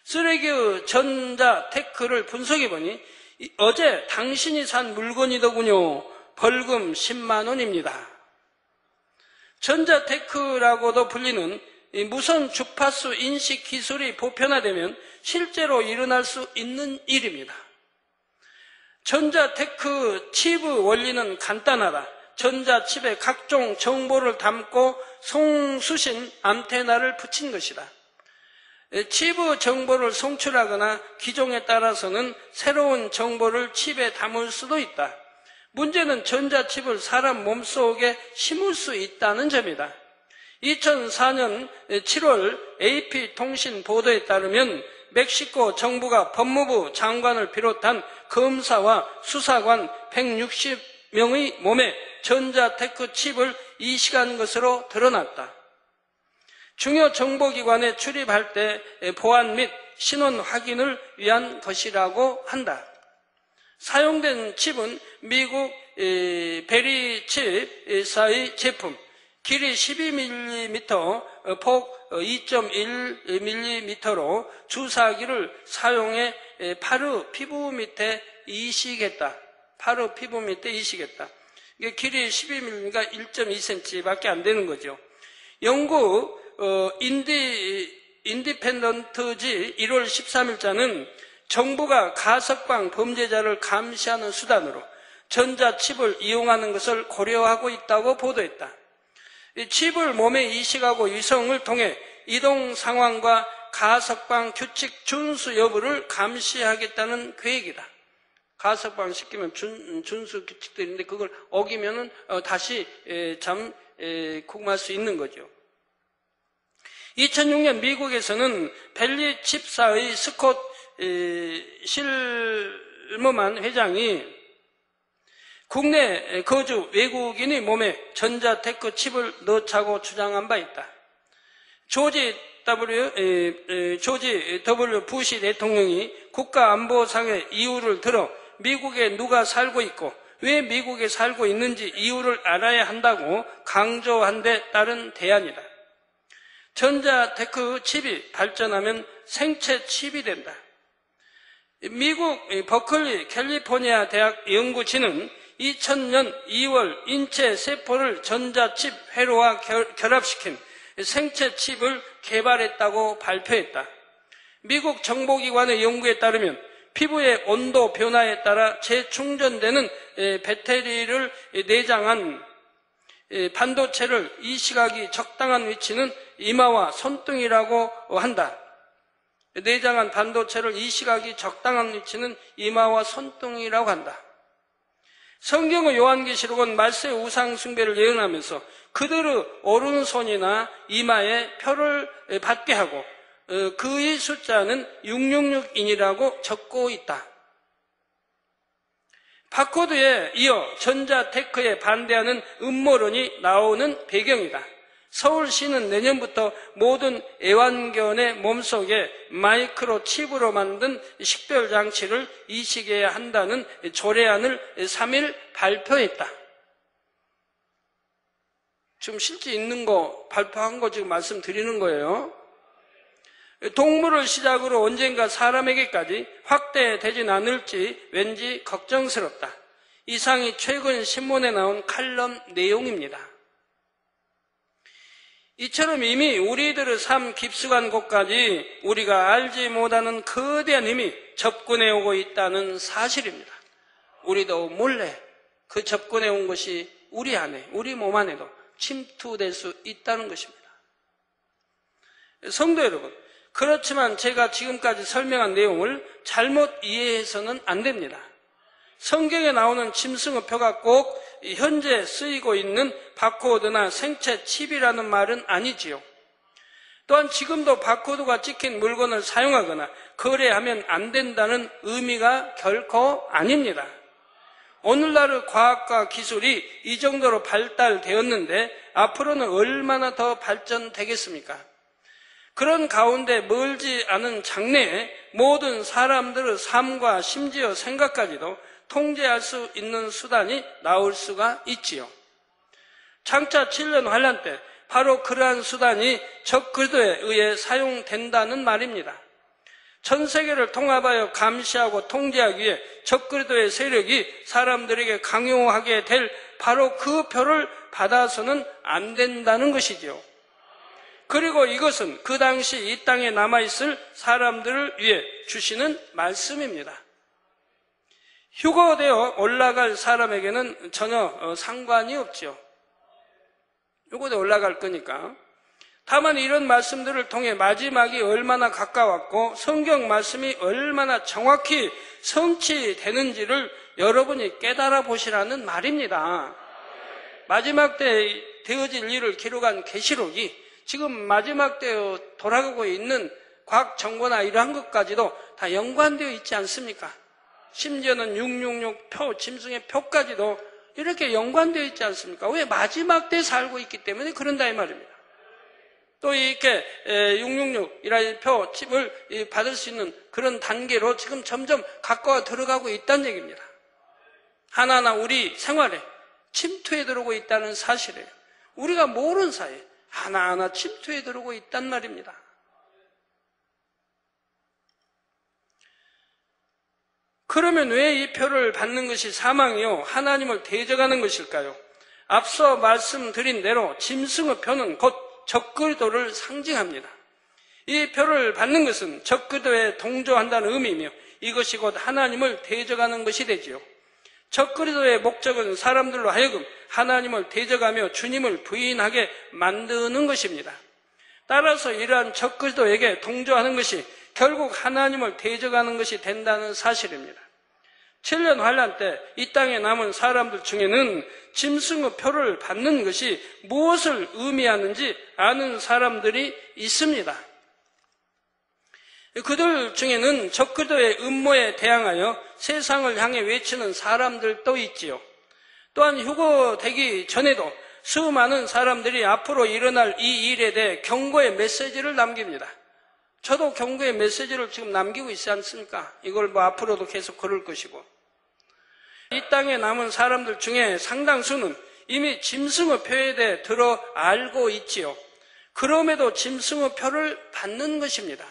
쓰레기의 전자 테크를 분석해보니 어제 당신이 산 물건이더군요. 벌금 10만 원입니다. 전자 테크라고도 불리는 무선 주파수 인식 기술이 보편화되면 실제로 일어날 수 있는 일입니다. 전자테크 칩의 원리는 간단하다. 전자칩에 각종 정보를 담고 송수신 안테나를 붙인 것이다. 칩의 정보를 송출하거나 기종에 따라서는 새로운 정보를 칩에 담을 수도 있다. 문제는 전자칩을 사람 몸속에 심을 수 있다는 점이다. 2004년 7월 AP통신 보도에 따르면 멕시코 정부가 법무부 장관을 비롯한 검사와 수사관 160명의 몸에 전자테크 칩을 이식한 것으로 드러났다. 중요 정보기관에 출입할 때 보안 및 신원 확인을 위한 것이라고 한다. 사용된 칩은 미국 베리칩사의 제품, 길이 12mm, 폭 2.1mm로 주사기를 사용해 파르 피부 밑에 이식했다. 파르 피부 밑에 이식했다. 이게 길이 12mm가 1.2cm밖에 안 되는 거죠. 영국 인디펜던트지 1월 13일자는 정부가 가석방 범죄자를 감시하는 수단으로 전자칩을 이용하는 것을 고려하고 있다고 보도했다. 이 칩을 몸에 이식하고 위성을 통해 이동 상황과 가석방 규칙 준수 여부를 감시하겠다는 계획이다. 가석방 시키면 준수 규칙들인데 그걸 어기면은 다시 kum할 수 있는 거죠. 2006년 미국에서는 벨리 칩사의 스콧 실머만 회장이 국내 거주 외국인의 몸에 전자테크 칩을 넣자고 주장한 바 있다. 조지 W. 부시 대통령이 국가안보상의 이유를 들어 미국에 누가 살고 있고 왜 미국에 살고 있는지 이유를 알아야 한다고 강조한 데 따른 대안이다. 전자테크 칩이 발전하면 생체 칩이 된다. 미국 버클리 캘리포니아 대학 연구진은 2000년 2월 인체 세포를 전자칩 회로와 결합시킨 생체 칩을 개발했다고 발표했다. 미국 정보기관의 연구에 따르면 피부의 온도 변화에 따라 재충전되는 배터리를 내장한 반도체를 이 시각이 적당한 위치는 이마와 손등이라고 한다. 내장한 반도체를 이 시각이 적당한 위치는 이마와 손등이라고 한다. 성경의 요한계시록은 말세의 우상 숭배를 예언하면서 그들의 오른손이나 이마에 표를 받게 하고 그의 숫자는 666인이라고 적고 있다. 바코드에 이어 전자테크에 반대하는 음모론이 나오는 배경이다. 서울시는 내년부터 모든 애완견의 몸속에 마이크로칩으로 만든 식별장치를 이식해야 한다는 조례안을 3일 발표했다. 지금 실제 있는 거 발표한 거 지금 말씀드리는 거예요. 동물을 시작으로 언젠가 사람에게까지 확대되진 않을지 왠지 걱정스럽다. 이상이 최근 신문에 나온 칼럼 내용입니다. 이처럼 이미 우리들의 삶 깊숙한 곳까지 우리가 알지 못하는 거대한 힘이 접근해 오고 있다는 사실입니다. 우리도 몰래 그 접근해 온 것이 우리 안에, 우리 몸 안에도 침투될 수 있다는 것입니다. 성도 여러분, 그렇지만 제가 지금까지 설명한 내용을 잘못 이해해서는 안 됩니다. 성경에 나오는 짐승의 표가 꼭 현재 쓰이고 있는 바코드나 생체 칩이라는 말은 아니지요. 또한 지금도 바코드가 찍힌 물건을 사용하거나 거래하면 안 된다는 의미가 결코 아닙니다. 오늘날의 과학과 기술이 이 정도로 발달되었는데 앞으로는 얼마나 더 발전되겠습니까? 그런 가운데 멀지 않은 장래에 모든 사람들의 삶과 심지어 생각까지도 통제할 수 있는 수단이 나올 수가 있지요. 장차 7년 환란 때 바로 그러한 수단이 적그리스도에 의해 사용된다는 말입니다. 전 세계를 통합하여 감시하고 통제하기 위해 적그리스도의 세력이 사람들에게 강요하게 될 바로 그 표를 받아서는 안 된다는 것이지요. 그리고 이것은 그 당시 이 땅에 남아있을 사람들을 위해 주시는 말씀입니다. 휴거되어 올라갈 사람에게는 전혀 상관이 없지요. 휴거되어 올라갈 거니까. 다만 이런 말씀들을 통해 마지막이 얼마나 가까웠고 성경 말씀이 얼마나 정확히 성취되는지를 여러분이 깨달아 보시라는 말입니다. 마지막 때 되어질 일을 기록한 계시록이 지금 마지막 때에 돌아가고 있는 과학 정보나 이러한 것까지도 다 연관되어 있지 않습니까? 심지어는 666 표, 짐승의 표까지도 이렇게 연관되어 있지 않습니까? 왜? 마지막 때에 살고 있기 때문에 그런다 이 말입니다. 또 이렇게 666이라는 표, 칩을 받을 수 있는 그런 단계로 지금 점점 가까워 들어가고 있다는 얘기입니다. 하나하나 우리 생활에 침투해 들어오고 있다는 사실이에요. 우리가 모르는 사이에 하나하나 침투해 들어오고 있단 말입니다. 그러면 왜 이 표를 받는 것이 사망이요? 하나님을 대적하는 것일까요? 앞서 말씀드린 대로 짐승의 표는 곧 적그리스도를 상징합니다. 이 표를 받는 것은 적그리스도에 동조한다는 의미이며 이것이 곧 하나님을 대적하는 것이 되지요. 적그리스도의 목적은 사람들로 하여금 하나님을 대적하며 주님을 부인하게 만드는 것입니다. 따라서 이러한 적그리스도에게 동조하는 것이 결국 하나님을 대적하는 것이 된다는 사실입니다. 7년 환란 때 이 땅에 남은 사람들 중에는 짐승의 표를 받는 것이 무엇을 의미하는지 아는 사람들이 있습니다. 그들 중에는 적그리스도의 음모에 대항하여 세상을 향해 외치는 사람들도 있지요. 또한 휴거되기 전에도 수많은 사람들이 앞으로 일어날 이 일에 대해 경고의 메시지를 남깁니다. 저도 경고의 메시지를 지금 남기고 있지 않습니까? 이걸 앞으로도 계속 걸을 것이고, 이 땅에 남은 사람들 중에 상당수는 이미 짐승의 표에 대해 들어 알고 있지요. 그럼에도 짐승의 표를 받는 것입니다.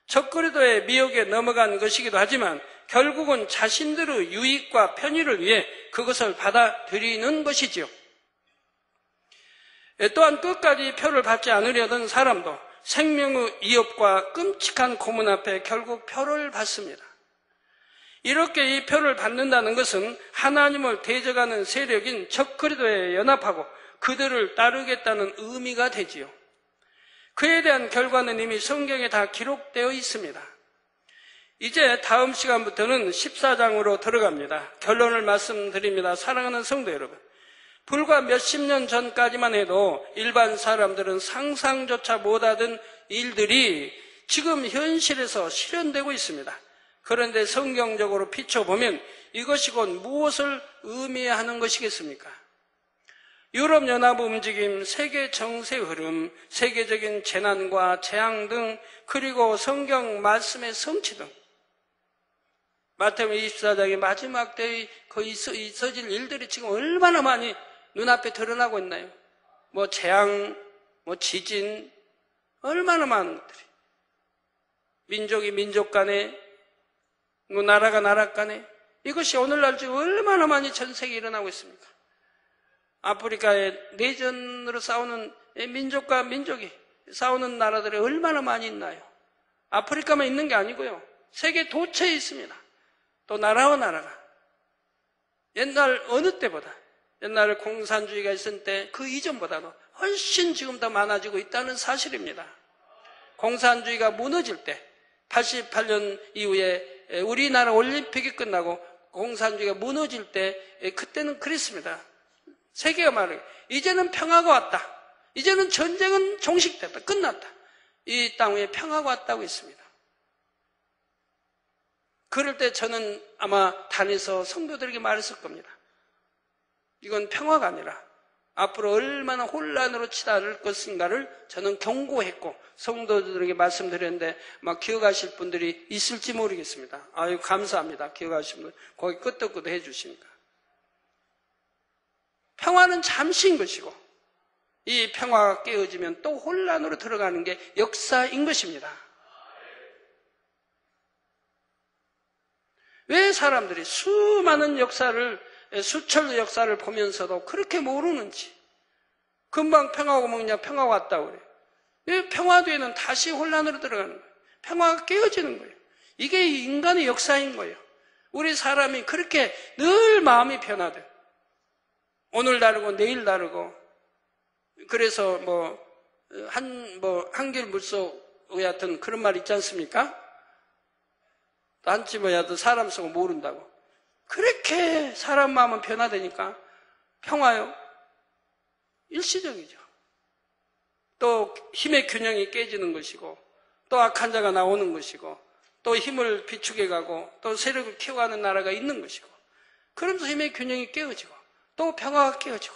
적그리스도의 미혹에 넘어간 것이기도 하지만 결국은 자신들의 유익과 편의를 위해 그것을 받아들이는 것이지요. 또한 끝까지 표를 받지 않으려던 사람도 생명의 위협과 끔찍한 고문 앞에 결국 표를 받습니다. 이렇게 이 표를 받는다는 것은 하나님을 대적하는 세력인 적그리스도에 연합하고 그들을 따르겠다는 의미가 되지요. 그에 대한 결과는 이미 성경에 다 기록되어 있습니다. 이제 다음 시간부터는 14장으로 들어갑니다. 결론을 말씀드립니다. 사랑하는 성도 여러분, 불과 몇십 년 전까지만 해도 일반 사람들은 상상조차 못하던 일들이 지금 현실에서 실현되고 있습니다. 그런데 성경적으로 비춰보면 이것이 곧 무엇을 의미하는 것이겠습니까? 유럽연합 움직임, 세계 정세 흐름, 세계적인 재난과 재앙 등, 그리고 성경 말씀의 성취 등, 마태복음 24장의 마지막 때에 거의 있어질 일들이 지금 얼마나 많이 눈앞에 드러나고 있나요? 재앙, 지진, 얼마나 많은 것들이. 민족이 민족 간에, 나라가 나라 간에, 이것이 오늘날 지금 얼마나 많이 전 세계에 일어나고 있습니까? 아프리카의 내전으로 싸우는 민족과 민족이 싸우는 나라들이 얼마나 많이 있나요? 아프리카만 있는 게 아니고요. 세계 도처에 있습니다. 또 나라와 나라가. 옛날 어느 때보다, 옛날에 공산주의가 있을 때 그 이전보다도 훨씬 지금 더 많아지고 있다는 사실입니다. 공산주의가 무너질 때, 88년 이후에 우리나라 올림픽이 끝나고 공산주의가 무너질 때, 그때는 그랬습니다. 세계가 말해요. 이제는 평화가 왔다. 이제는 전쟁은 종식됐다. 끝났다. 이 땅에 평화가 왔다고 했습니다. 그럴 때 저는 아마 단에서 성도들에게 말했을 겁니다. 이건 평화가 아니라 앞으로 얼마나 혼란으로 치달을 것인가를 저는 경고했고 성도들에게 말씀드렸는데 막 기억하실 분들이 있을지 모르겠습니다. 아유, 감사합니다. 기억하신 분 거기 끄떡끄떡 해주시니까. 평화는 잠시인 것이고 이 평화가 깨어지면 또 혼란으로 들어가는 게 역사인 것입니다. 왜 사람들이 수많은 역사를, 수철 역사를 보면서도 그렇게 모르는지, 금방 평화가 먹냐, 평화가 왔다고 그래요. 이 평화 뒤에는 다시 혼란으로 들어가는 거예요. 평화가 깨어지는 거예요. 이게 인간의 역사인 거예요. 우리 사람이 그렇게 늘 마음이 변화돼요. 오늘 다르고 내일 다르고. 그래서 한길물속의 같은 그런 말 있지 않습니까? 한치뭐야도 사람 속을 모른다고. 그렇게 사람 마음은 변화되니까 평화요? 일시적이죠. 또 힘의 균형이 깨지는 것이고, 또 악한 자가 나오는 것이고, 또 힘을 비축해 가고, 또 세력을 키워가는 나라가 있는 것이고, 그러면서 힘의 균형이 깨어지고, 또 평화가 깨어지고,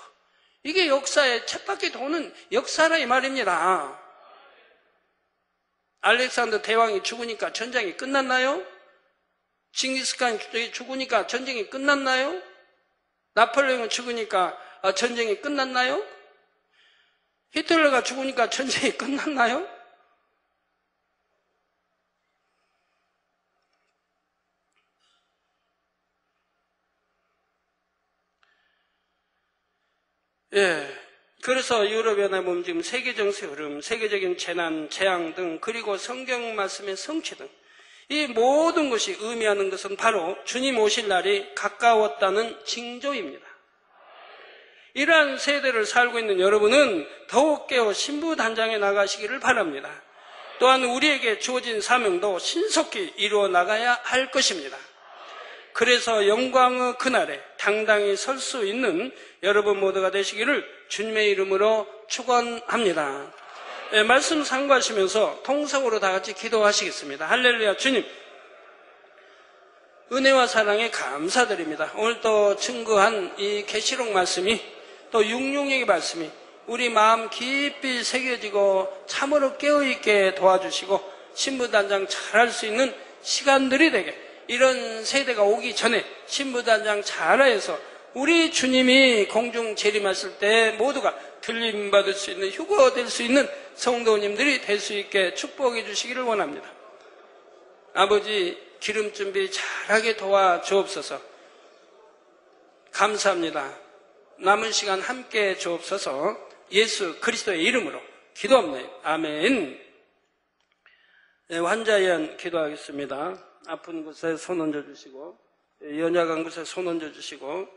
이게 역사의 쳇바퀴 도는 역사라 이 말입니다. 알렉산더 대왕이 죽으니까 전쟁이 끝났나요? 징기스칸이 죽으니까 전쟁이 끝났나요? 나폴레옹이 죽으니까 전쟁이 끝났나요? 히틀러가 죽으니까 전쟁이 끝났나요? 예. 그래서 유럽연합 움직임, 세계 정세 흐름, 세계적인 재난, 재앙 등, 그리고 성경 말씀의 성취 등, 이 모든 것이 의미하는 것은 바로 주님 오실 날이 가까웠다는 징조입니다. 이러한 세대를 살고 있는 여러분은 더욱 깨어 신부단장에 나가시기를 바랍니다. 또한 우리에게 주어진 사명도 신속히 이루어 나가야 할 것입니다. 그래서 영광의 그날에 당당히 설 수 있는 여러분 모두가 되시기를 주님의 이름으로 축원합니다. 네, 말씀 상고하시면서 통성으로 다 같이 기도하시겠습니다. 할렐루야. 주님, 은혜와 사랑에 감사드립니다. 오늘 또 증거한 이 계시록 말씀이 또 육룡의 말씀이 우리 마음 깊이 새겨지고 참으로 깨어있게 도와주시고 신부단장 잘할 수 있는 시간들이 되게, 이런 세대가 오기 전에 신부단장 잘해서 우리 주님이 공중 재림하실 때 모두가 들림받을 수 있는, 휴거될 수 있는 성도님들이 될 수 있게 축복해 주시기를 원합니다. 아버지, 기름 준비 잘하게 도와주옵소서. 감사합니다. 남은 시간 함께 주옵소서. 예수 그리스도의 이름으로 기도합니다. 아멘. 네, 환자위원 기도하겠습니다. 아픈 곳에 손 얹어주시고, 연약한 곳에 손 얹어주시고,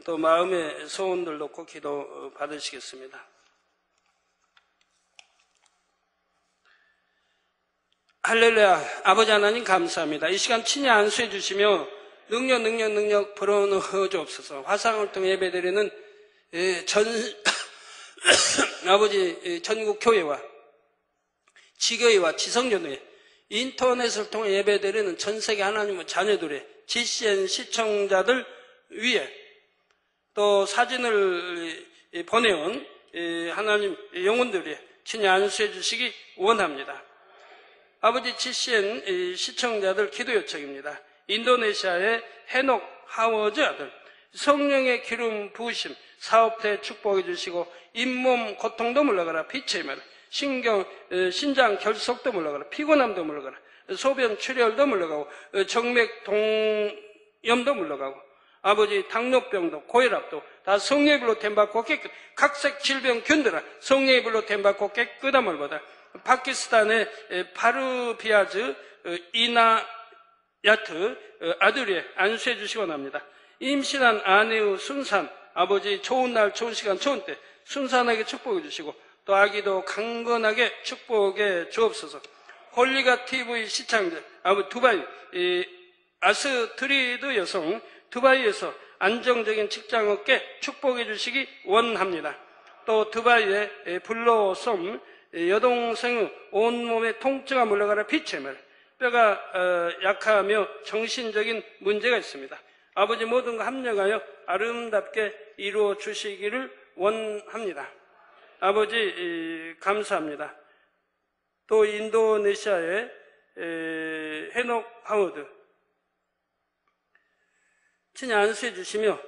또 마음의 소원들 놓고 기도 받으시겠습니다. 할렐루야. 아버지 하나님 감사합니다. 이 시간 친히 안수해 주시며 능력 불어넣어 주옵소서. 화상을 통해 예배드리는 아버지 전국 교회와 지교회와 지성전회, 인터넷을 통해 예배드리는 전세계 하나님의 자녀들의 GCN 시청자들 위에 또 사진을 보내온 하나님 영혼들이 친히 안수해 주시기 원합니다. 아버지, GCN 시청자들 기도 요청입니다. 인도네시아의 해녹 하워즈 아들, 성령의 기름 부으심, 사업대 축복해 주시고 잇몸 고통도 물러가라, 빛의 말, 신장 결석도 물러가라, 피곤함도 물러가라, 소변 출혈도 물러가고 정맥 동염도 물러가고 아버지, 당뇨병도 고혈압도 다 성령의 불로 댐받고 깨끗, 각색 질병 견뎌라, 성령의 불로 댐받고 깨끗함을 받아. 파키스탄의 파르비아즈 이나야트 아들이 안수해 주시기 원합니다. 임신한 아내의 순산, 아버지 좋은 날, 좋은 시간, 좋은 때 순산하게 축복해 주시고 또 아기도 강건하게 축복해 주옵소서. 홀리가 TV 시청자, 아버지 두바이 아스트리드 여성, 두바이에서 안정적인 직장 얻게 축복해 주시기 원합니다. 또 두바이의 블로솜 여동생의 온몸에 통증가 물러가라, 빛의 말, 뼈가 약하며 정신적인 문제가 있습니다. 아버지, 모든 거 합력하여 아름답게 이루어 주시기를 원합니다. 아버지, 감사합니다. 또 인도네시아의 해녹 하워드 친히 안수해 주시며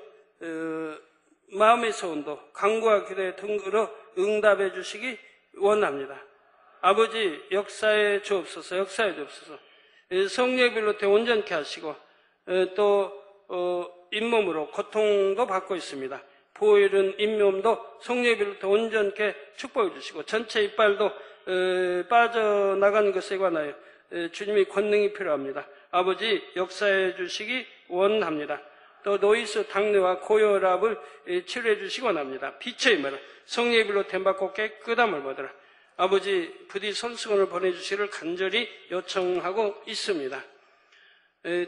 마음의 소원도 간구와 기도에 등글어 응답해 주시기 원합니다. 아버지, 역사에 주옵소서. 역사에 주옵소서. 성령의 불로 온전케 하시고 또 잇몸으로 고통도 받고 있습니다. 보이는 잇몸도 성령의 불로 온전케 축복해 주시고 전체 이빨도 빠져나가는 것에 관하여 주님의 권능이 필요합니다. 아버지, 역사해 주시기 원합니다. 또 노이즈 당뇨와 고혈압을 치료해 주시기 원합니다. 빛의 말, 성령의 불로 댐받고 깨끗함을 받으라. 아버지, 부디 손수건을 보내주시기를 간절히 요청하고 있습니다.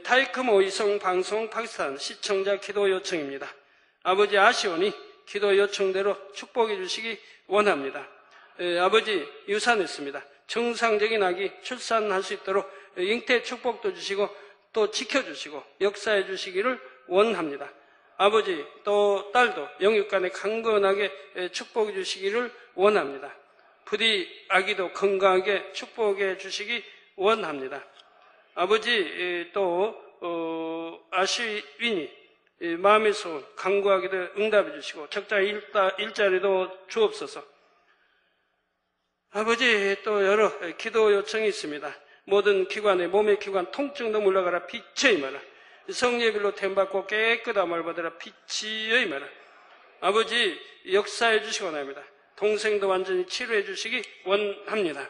타이크모 이성 방송 파키스탄 시청자 기도 요청입니다. 아버지, 아시오니 기도 요청대로 축복해 주시기 원합니다. 아버지, 유산했습니다. 정상적인 아기 출산할 수 있도록 잉태 축복도 주시고 또 지켜주시고 역사해 주시기를 원합니다. 아버지, 또 딸도 영육간에 강건하게 축복해 주시기를 원합니다. 부디 아기도 건강하게 축복해 주시기 원합니다. 아버지, 또 아시윈이 마음의 소원 간구하기도 응답해 주시고 적자 일자리도 주옵소서. 아버지, 또 여러 기도 요청이 있습니다. 모든 기관에 몸의 기관 통증도 물러가라, 빛의 임하라. 성령의 불로 댐받고 깨끗함을 받으라, 빛의 임하라. 아버지, 역사해 주시기 원합니다. 동생도 완전히 치료해 주시기 원합니다.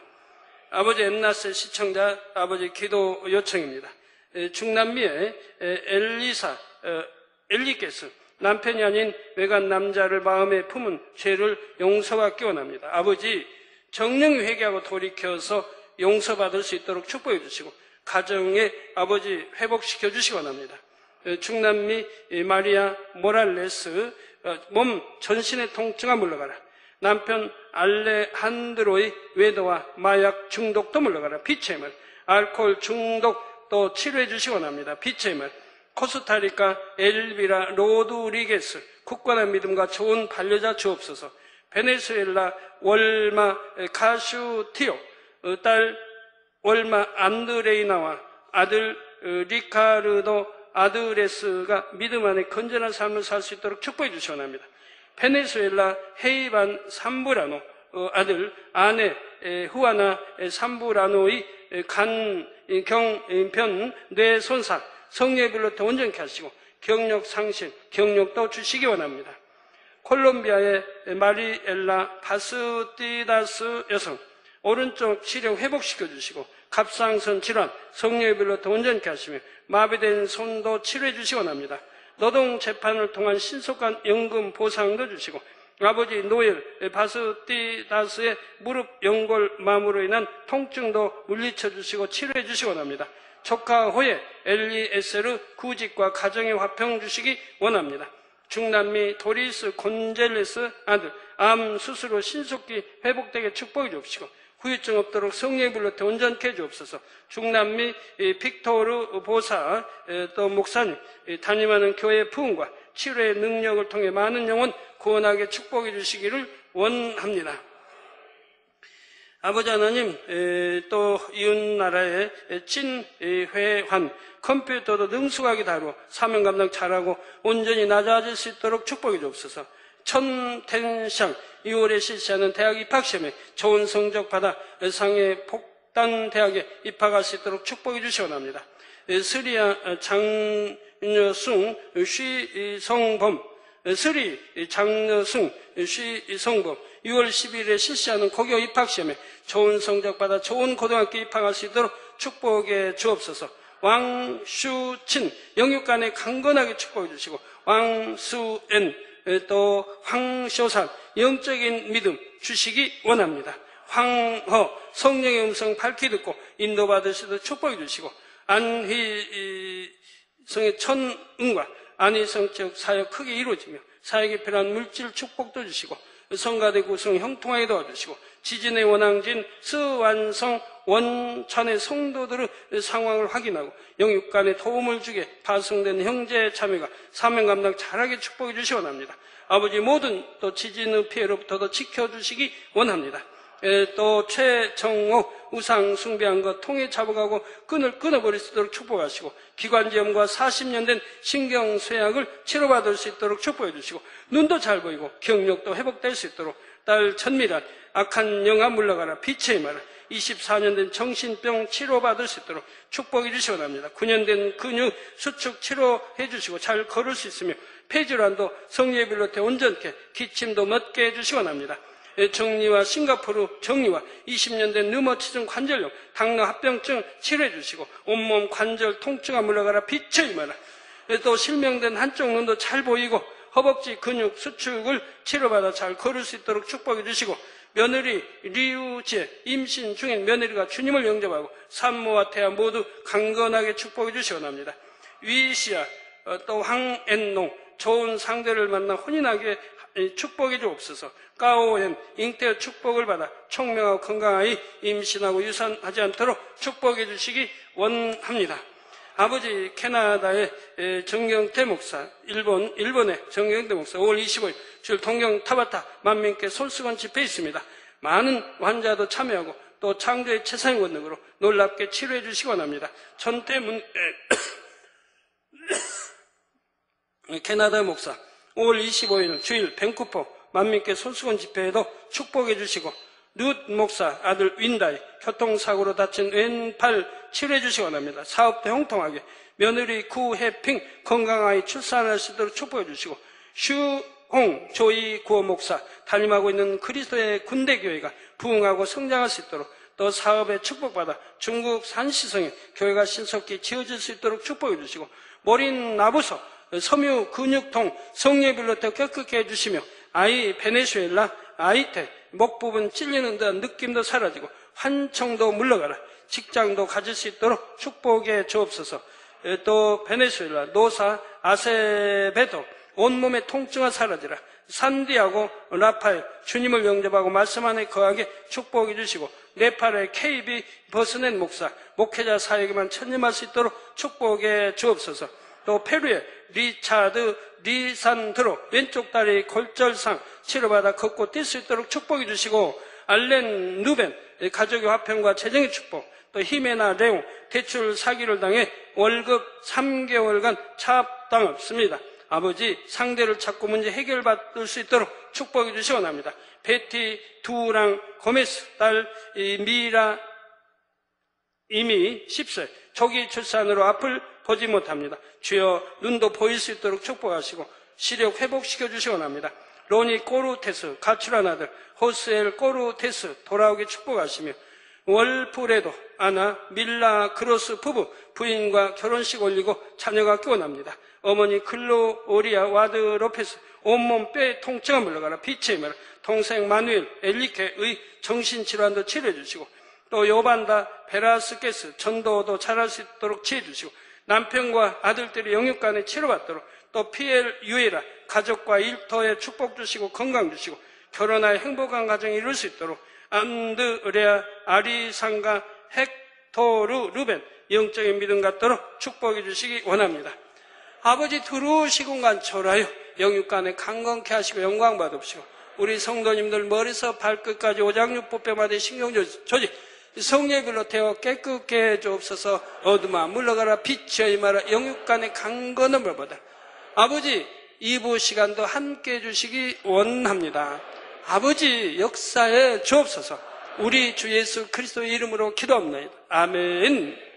아버지, 엠나스 시청자 아버지 기도 요청입니다. 중남미의 엘리께서 남편이 아닌 외간 남자를 마음에 품은 죄를 용서받기 원합니다. 아버지, 정령 회개하고 돌이켜서 용서받을 수 있도록 축복해 주시고 가정에 아버지 회복시켜 주시기 원합니다. 중남미 마리아 모랄레스 몸 전신의 통증아 물러가라. 남편 알레한드로의 외도와 마약 중독도 물러가라. 빛의 힘을. 알코올 중독 또 치료해 주시기 원합니다. 빛의 힘을. 코스타리카 엘비라 로드리게스 굳건한 믿음과 좋은 반려자 주옵소서. 베네수엘라 월마 카슈티오 딸 월마 안드레이나와 아들 리카르도 아드레스가 믿음 안에 건전한 삶을 살 수 있도록 축복해 주시기 원합니다. 베네수엘라 헤이반 삼부라노 아들 아내 후아나 삼부라노의 간경변 뇌손상 성령의 불로 더 온전케 하시고 경력 상실 경력도 주시기 원합니다. 콜롬비아의 마리엘라 바스티다스 여성 오른쪽 시력 회복시켜 주시고 갑상선 질환 성령의 불로 더 온전케 하시며 마비된 손도 치료해 주시기 원합니다. 노동 재판을 통한 신속한 연금 보상도 주시고 아버지 노엘 바스티다스의 무릎 연골마모로 인한 통증도 물리쳐 주시고 치료해 주시기 원합니다. 조카 호에 엘리에세르 구직과 가정의 화평 주시기 원합니다. 중남미 도리스 곤젤레스 아들 암 수술로 신속히 회복되게 축복해 주옵시고 후유증 없도록 성령의 불로 더 온전케 해 주옵소서. 중남미 빅토르 보사 또 목사님 담임하는 교회의 부흥과 치료의 능력을 통해 많은 영혼 구원하게 축복해 주시기를 원합니다. 아버지 하나님 또 이웃나라의 친회환 컴퓨터도 능숙하게 다루어 사명 감당 잘하고 온전히 낮아질 수 있도록 축복해 주옵소서. 천텐샹 2월에 실시하는 대학 입학시험에 좋은 성적 받아 상해 폭단 대학에 입학할 수 있도록 축복해 주시기 원합니다. 스리아 장여승 쉬성범 스리 장여승 쉬성범 6월 10일에 실시하는 고교 입학시험에 좋은 성적 받아 좋은 고등학교 입학할 수 있도록 축복해 주옵소서. 왕슈친 영육간에 강건하게 축복해 주시고 왕수엔 또 황쇼산 영적인 믿음 주시기 원합니다. 황허 성령의 음성 밝히 듣고 인도받으시도록 축복해 주시고 안희성의 천응과 안희성 지역 사역 크게 이루어지며 사역에 필요한 물질 축복도 주시고 성가대 구성 형통하게 도와주시고 지진의 원앙진 스완성 원천의 성도들의 상황을 확인하고 영육간에 도움을 주게 파송된 형제 자매가 사명 감당 잘하게 축복해 주시기 원합니다. 아버지 모든 또 지진의 피해로부터도 지켜주시기 원합니다. 또 최정옥 우상 숭배한 것 통해 잡아가고 끈을 끊어버릴 수 있도록 축복하시고 기관지염과 40년 된 신경쇠약을 치료받을 수 있도록 축복해 주시고 눈도 잘 보이고 경력도 회복될 수 있도록 딸 천미란 악한 영아 물러가라 빛의 힘하라 24년 된 정신병 치료받을 수 있도록 축복해 주시기 원합니다. 9년 된 근육 수축 치료해 주시고 잘 걸을 수 있으며 폐질환도 성령의 불로 더 온전케 기침도 멎게 해주시기 원합니다. 정리와 싱가포르 정리와 20년 된 류머티즘 관절염 당뇨 합병증 치료해 주시고 온몸 관절 통증아 물러가라 빛의 힘하라. 또 실명된 한쪽 눈도 잘 보이고 허벅지 근육 수축을 치료받아 잘 걸을 수 있도록 축복해 주시고 며느리 리우지에 임신 중인 며느리가 주님을 영접하고 산모와 태아 모두 강건하게 축복해 주시기 원합니다. 위시아 또 황앤농 좋은 상대를 만나 혼인하게 축복해 주옵소서. 까오엔 잉태의 축복을 받아 총명하고 건강하게 임신하고 유산하지 않도록 축복해 주시기 원합니다. 아버지 캐나다의 정경태 목사, 일본의 정경태 목사 5월 25일 주일 동경 타바타 만민께 솔수건 집회 있습니다. 많은 환자도 참여하고 또 창조의 최상의 권능으로 놀랍게 치료해 주시기 원합니다. 전태문 캐나다 목사 5월 25일 주일 밴쿠버 만민께 솔수건 집회에도 축복해 주시고 룻 목사 아들 윈다이 교통사고로 다친 왼팔 치료해 주시기 원합니다. 사업도 형통하게 며느리 구해핑 건강하게 출산할 수 있도록 축복해 주시고 슈홍 조이 구호 목사 담임하고 있는 그리스도의 군대교회가 부흥하고 성장할 수 있도록 또 사업에 축복받아 중국 산시성에 교회가 신속히 지어질 수 있도록 축복해 주시고 모린 나부소 섬유 근육통 성령의 불로 더 깨끗게 해주시며 아이 베네수엘라 아이테 목 부분 찔리는 듯한 느낌도 사라지고 환청도 물러가라 직장도 가질 수 있도록 축복해 주옵소서. 또 베네수엘라, 노사, 아세베도, 온몸의 통증가 사라지라. 산디아고 라파엘, 주님을 영접하고 말씀 안에 거하게 축복해 주시고, 네팔의 KB 버스넷 목사, 목회자 사역에만 천념할 수 있도록 축복해 주옵소서. 또 페루의 리차드 리산드로, 왼쪽 다리 골절상 치료받아 걷고 뛸 수 있도록 축복해 주시고, 알렌 누벤, 가족의 화평과 재정의 축복, 또 히메나 레옹, 대출 사기를 당해 월급 3개월간 차압당했습니다. 아버지, 상대를 찾고 문제 해결받을 수 있도록 축복해 주시기 원합니다. 베티 두랑 고메스, 딸 미라 이미 10세, 조기 출산으로 앞을 보지 못합니다. 주여 눈도 보일 수 있도록 축복하시고 시력 회복시켜 주시기 원합니다. 로니 꼬루테스, 가출한 아들 호스엘 꼬루테스 돌아오게 축복하시며, 월프레도 아나 밀라 크로스 부부 부인과 결혼식 올리고 자녀가 깨어납니다. 어머니 글로오리아 와드 로페스 온몸 뼈에 통증을 물러가라. 빛의 메라 동생 마누엘 엘리케의 정신질환도 치료해 주시고, 또 요반다 베라스케스 전도도 잘할 수 있도록 치료해 주시고, 남편과 아들들이 영육간에 치료받도록, 또 피엘 유에라 가족과 일터에 축복 주시고 건강 주시고 결혼하여 행복한 가정이 이룰 수 있도록, 안드레아 아리상가 헥토르 루벤 영적인 믿음 갖도록 축복해 주시기 원합니다. 아버지, 들어오시고 간초라여 영육간에 강건케 하시고 영광 받으시고, 우리 성도님들 머리서 발끝까지 오장육부뼈마다 신경조직 성령의 불로 태워 깨끗게 해 주옵소서. 어둠아 물러가라. 빛이여 임하라. 영육간에 강건함을 받아 아버지, 2부 시간도 함께 해주시기 원합니다. 아버지, 역사에 주옵소서. 우리 주 예수 그리스도의 이름으로 기도합니다. 아멘.